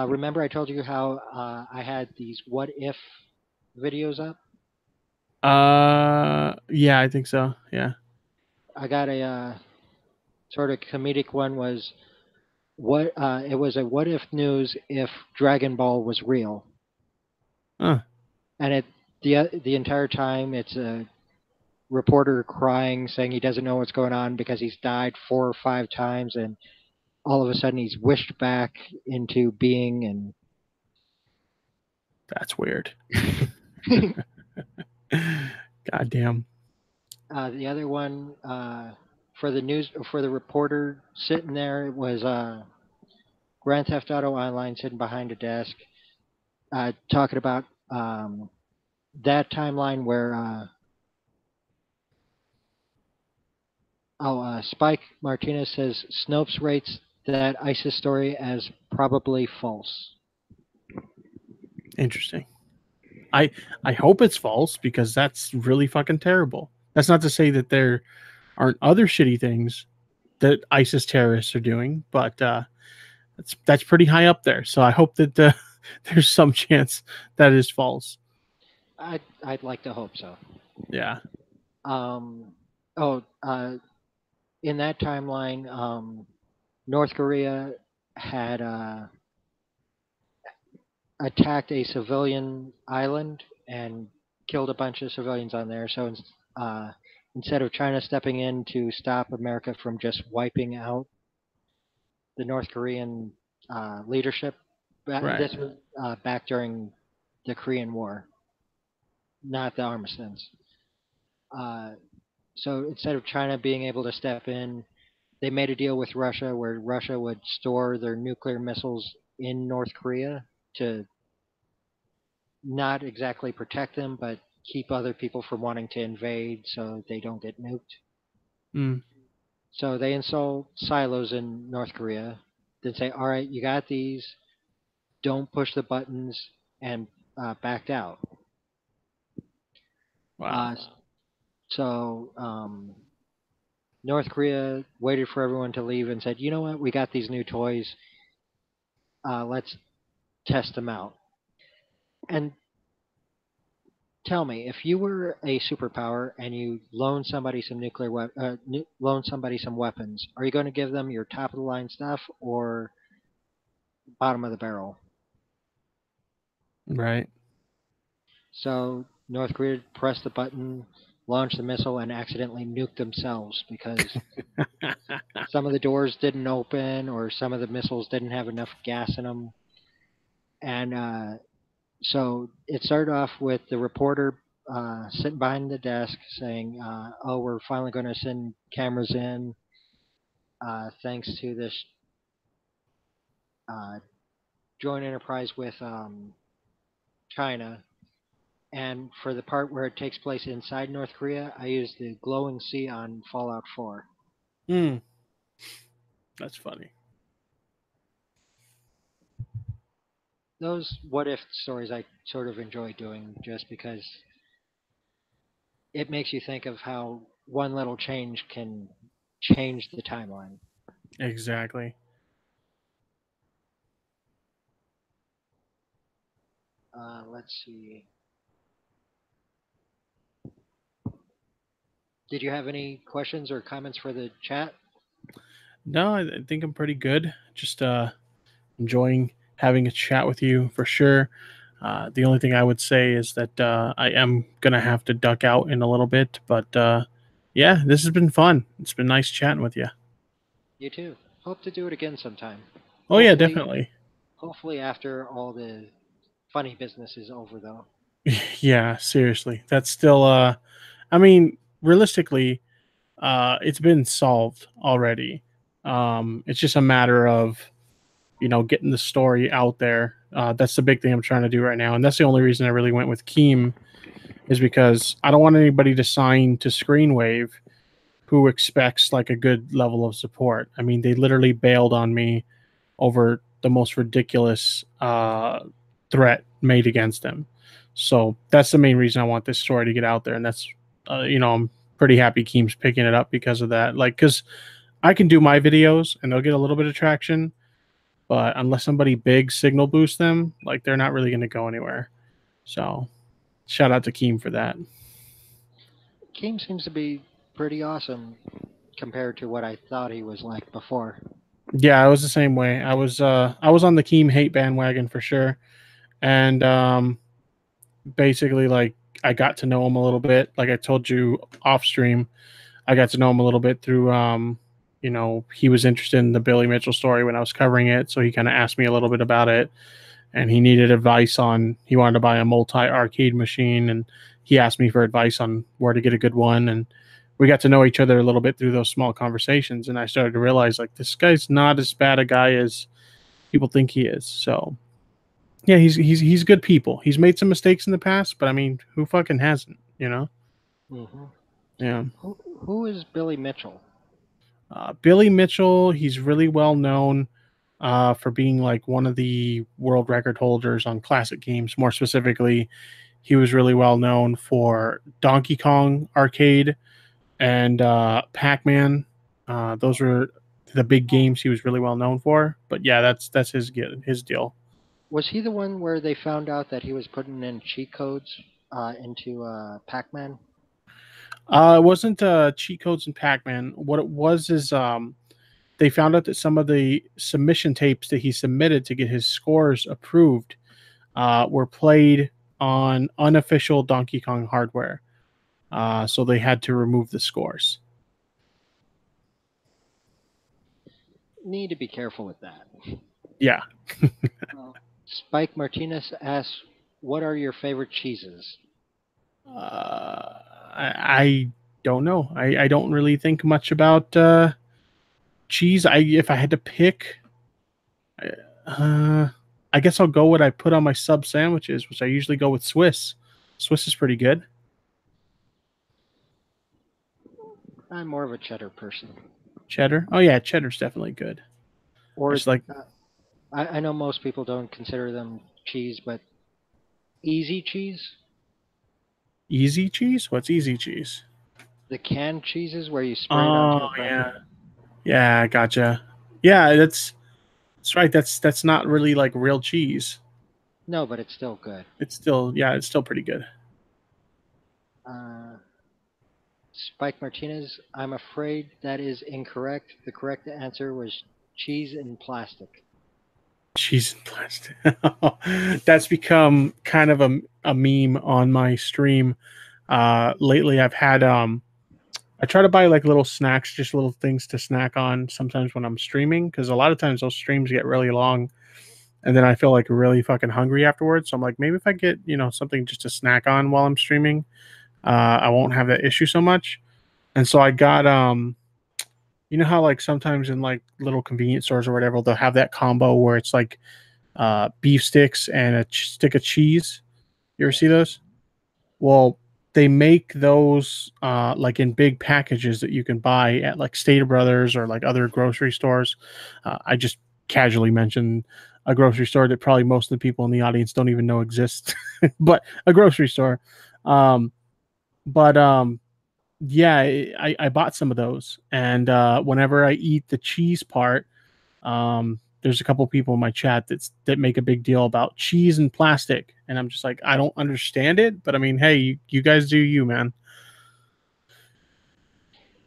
remember I told you how I had these what if videos up. Yeah, I think so. Yeah. I got a sort of comedic one was what it was a what if news if Dragon Ball was real, Huh. and the entire time it's a reporter crying saying he doesn't know what's going on because he's died 4 or 5 times, and all of a sudden he's wished back into being. That's weird. And God damn. The other one for the news for the reporter sitting there was Grand Theft Auto Online sitting behind a desk talking about that timeline where Spike Martinez says Snopes rates that ISIS story as probably false. Interesting. I I hope it's false because that's really fucking terrible. That's not to say that there aren't other shitty things that ISIS terrorists are doing, but that's pretty high up there. So I hope that there's some chance that is false. I'd like to hope so. Yeah. Um, oh, in that timeline, North Korea had attacked a civilian island and killed a bunch of civilians on there. So uh, instead of China stepping in to stop America from just wiping out the North Korean leadership, Right. this was back during the Korean War, not the armistice. Uh, so instead of China being able to step in, they made a deal with Russia where Russia would store their nuclear missiles in North Korea to not exactly protect them, but keep other people from wanting to invade so they don't get nuked. Mm, So they install silos in North Korea, then say, all right, you got these, don't push the buttons, and backed out. wow. Uh, so North Korea waited for everyone to leave and said, you know what, we got these new toys, let's test them out. And tell me, if you were a superpower and you loan somebody some loan somebody some weapons, are you going to give them your top of the line stuff or bottom of the barrel? Right. So North Korea pressed the button, launched the missile, and accidentally nuked themselves because some of the doors didn't open or some of the missiles didn't have enough gas in them. And so it started off with the reporter sitting behind the desk saying, "Oh, we're finally going to send cameras in, thanks to this uh, joint enterprise with China." And for the part where it takes place inside North Korea, I used the glowing sea on Fallout 4. Mm, that's funny. Those what if stories I sort of enjoy doing just because it makes you think of how one little change can change the timeline. Exactly. Let's see. Did you have any questions or comments for the chat? No, I think I'm pretty good. Just enjoying having a chat with you for sure. The only thing I would say is that I am gonna have to duck out in a little bit, but yeah, this has been fun. It's been nice chatting with you. You too. Hope to do it again sometime. Oh yeah, Hopefully, definitely. hopefully after all the funny business is over, though. Yeah, seriously. That's still I mean, realistically, it's been solved already. It's just a matter of, getting the story out there. That's the big thing I'm trying to do right now. And that's the only reason I really went with Keem is because I don't want anybody to sign to Screenwave who expects like a good level of support. I mean, they literally bailed on me over the most ridiculous threat made against them. So that's the main reason I want this story to get out there, and that's I'm pretty happy Keem's picking it up because of that. Like, because I can do my videos and they'll get a little bit of traction, but unless somebody big signal boosts them, like they're not really going to go anywhere. So shout out to Keem for that. Keem seems to be pretty awesome compared to what I thought he was like before. Yeah, I was the same way. I was on the Keem hate bandwagon for sure, and basically like I got to know him a little bit. Like I told you off stream, I got to know him a little bit through he was interested in the Billy Mitchell story when I was covering it, so he kind of asked me a little bit about it, and he needed advice on. He wanted to buy a multi arcade machine, and he asked me for advice on where to get a good one. And we got to know each other a little bit through those small conversations. And I started to realize like this guy's not as bad a guy as people think he is. So yeah, he's good people. He's made some mistakes in the past, but I mean, who fucking hasn't? You know? Hmm. Yeah. Who is Billy Mitchell? Billy Mitchell, he's really well known for being like one of the world record holders on classic games. More specifically, he was really well known for Donkey Kong Arcade and Pac Man. Those were the big games he was really well known for. But yeah, that's his deal. Was he the one where they found out that he was putting in cheat codes into Pac-Man? It wasn't cheat codes in Pac Man. What it was is they found out that some of the submission tapes that he submitted to get his scores approved were played on unofficial Donkey Kong hardware. So they had to remove the scores. Need to be careful with that. Yeah. Spike Martinez asks, "What are your favorite cheeses?" I don't know. I don't really think much about cheese. If I had to pick, uh, I guess I'll go what I put on my sub sandwiches, which I usually go with Swiss. Swiss is pretty good. I'm more of a cheddar person. Cheddar. Oh yeah, cheddar's definitely good. Or It's like I know most people don't consider them cheese, but easy cheese, easy cheese. What's easy cheese? the canned cheeses where you spray it Oh onto a bread. yeah, yeah, gotcha. Yeah, that's right. That's not really like real cheese. No, but it's still good. It's still pretty good. Uh, Spike Martinez, I'm afraid that is incorrect. The correct answer was cheese in plastic. Cheese and plastic. That's become kind of a meme on my stream. Lately, I've had I try to buy like little snacks, just little things to snack on sometimes when I'm streaming, because a lot of times those streams get really long, and then I feel like really fucking hungry afterwards. So I'm like, maybe if I get something just to snack on while I'm streaming, I won't have that issue so much. And so I got you know how like sometimes in like little convenience stores or whatever they'll have that combo where it's like beef sticks and a stick of cheese. You ever see Yes. those? Well, they make those like in big packages that you can buy at like Stater Brothers or like other grocery stores. I just casually mentioned a grocery store that probably most of the people in the audience don't even know exists, but a grocery store. Um, but yeah, I bought some of those, and whenever I eat the cheese part, there's a couple people in my chat that make a big deal about cheese and plastic, and I'm just like, I don't understand it, but I mean, hey, you guys do you, man.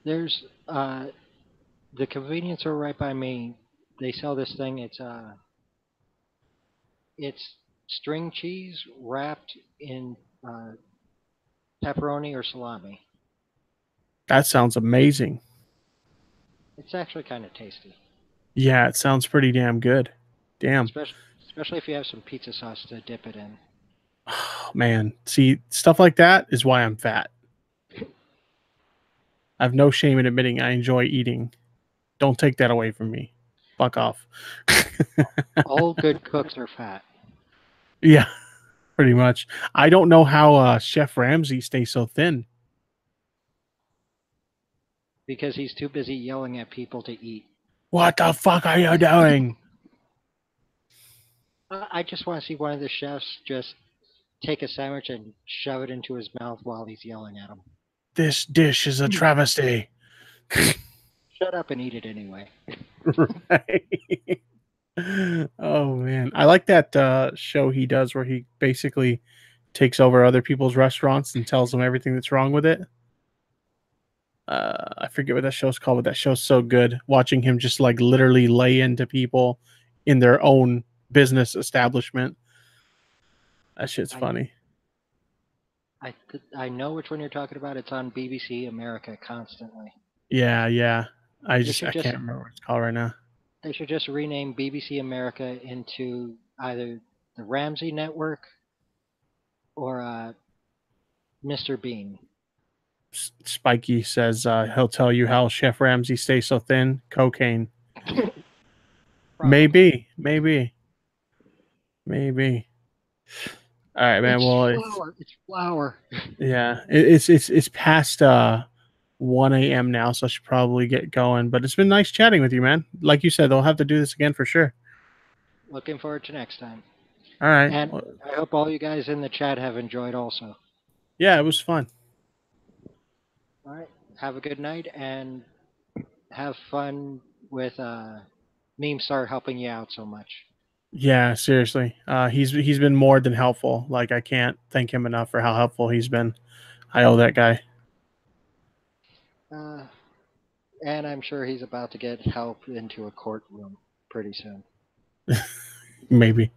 There's the convenience store right by me. They sell this thing. It's string cheese wrapped in uh, pepperoni or salami. That sounds amazing. It's actually kind of tasty, Yeah, it sounds pretty damn good. Damn. especially if you have some pizza sauce to dip it in. Oh, man, see, stuff like that is why I'm fat. I have no shame in admitting I enjoy eating. Don't take that away from me. Fuck off. All good cooks are fat Yeah, pretty much. I don't know how Chef Ramsay stays so thin. because he's too busy yelling at people to eat. What the fuck are you doing? I just want to see one of the chefs just take a sandwich and shove it into his mouth while he's yelling at him. This dish is a travesty. Shut up and eat it anyway. Right. Oh man, I like that show he does where he basically takes over other people's restaurants and tells them everything that's wrong with it. I forget what that show's called, but that show's so good. Watching him just like literally lay into people in their own business establishment. That shit's I funny. I know which one you're talking about. It's on BBC America constantly. Yeah, yeah. They should I just can't remember what it's called right now. they should just rename BBC America into either the Ramsey Network or Mr. Bean? Spiky says he'll tell you how Chef Ramsay stays so thin. Cocaine. Probably. Maybe. All right, man. It's Well, flour. It's flour. it's past 1 a.m. now, so I should probably get going. But it's been nice chatting with you, man. Like you said, they'll have to do this again for sure. Looking forward to next time. All right. And Well, I hope all you guys in the chat have enjoyed also. yeah, it was fun. All right. Have a good night and have fun with Memestar helping you out so much. Yeah, seriously. He's been more than helpful. Like I can't thank him enough for how helpful he's been. I owe that guy. Uh, and I'm sure he's about to get help into a courtroom pretty soon. Maybe.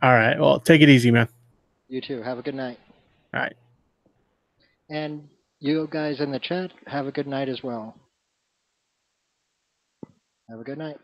All right. Well, take it easy, man. You too. Have a good night. All right. And you guys in the chat, have a good night as well. Have a good night.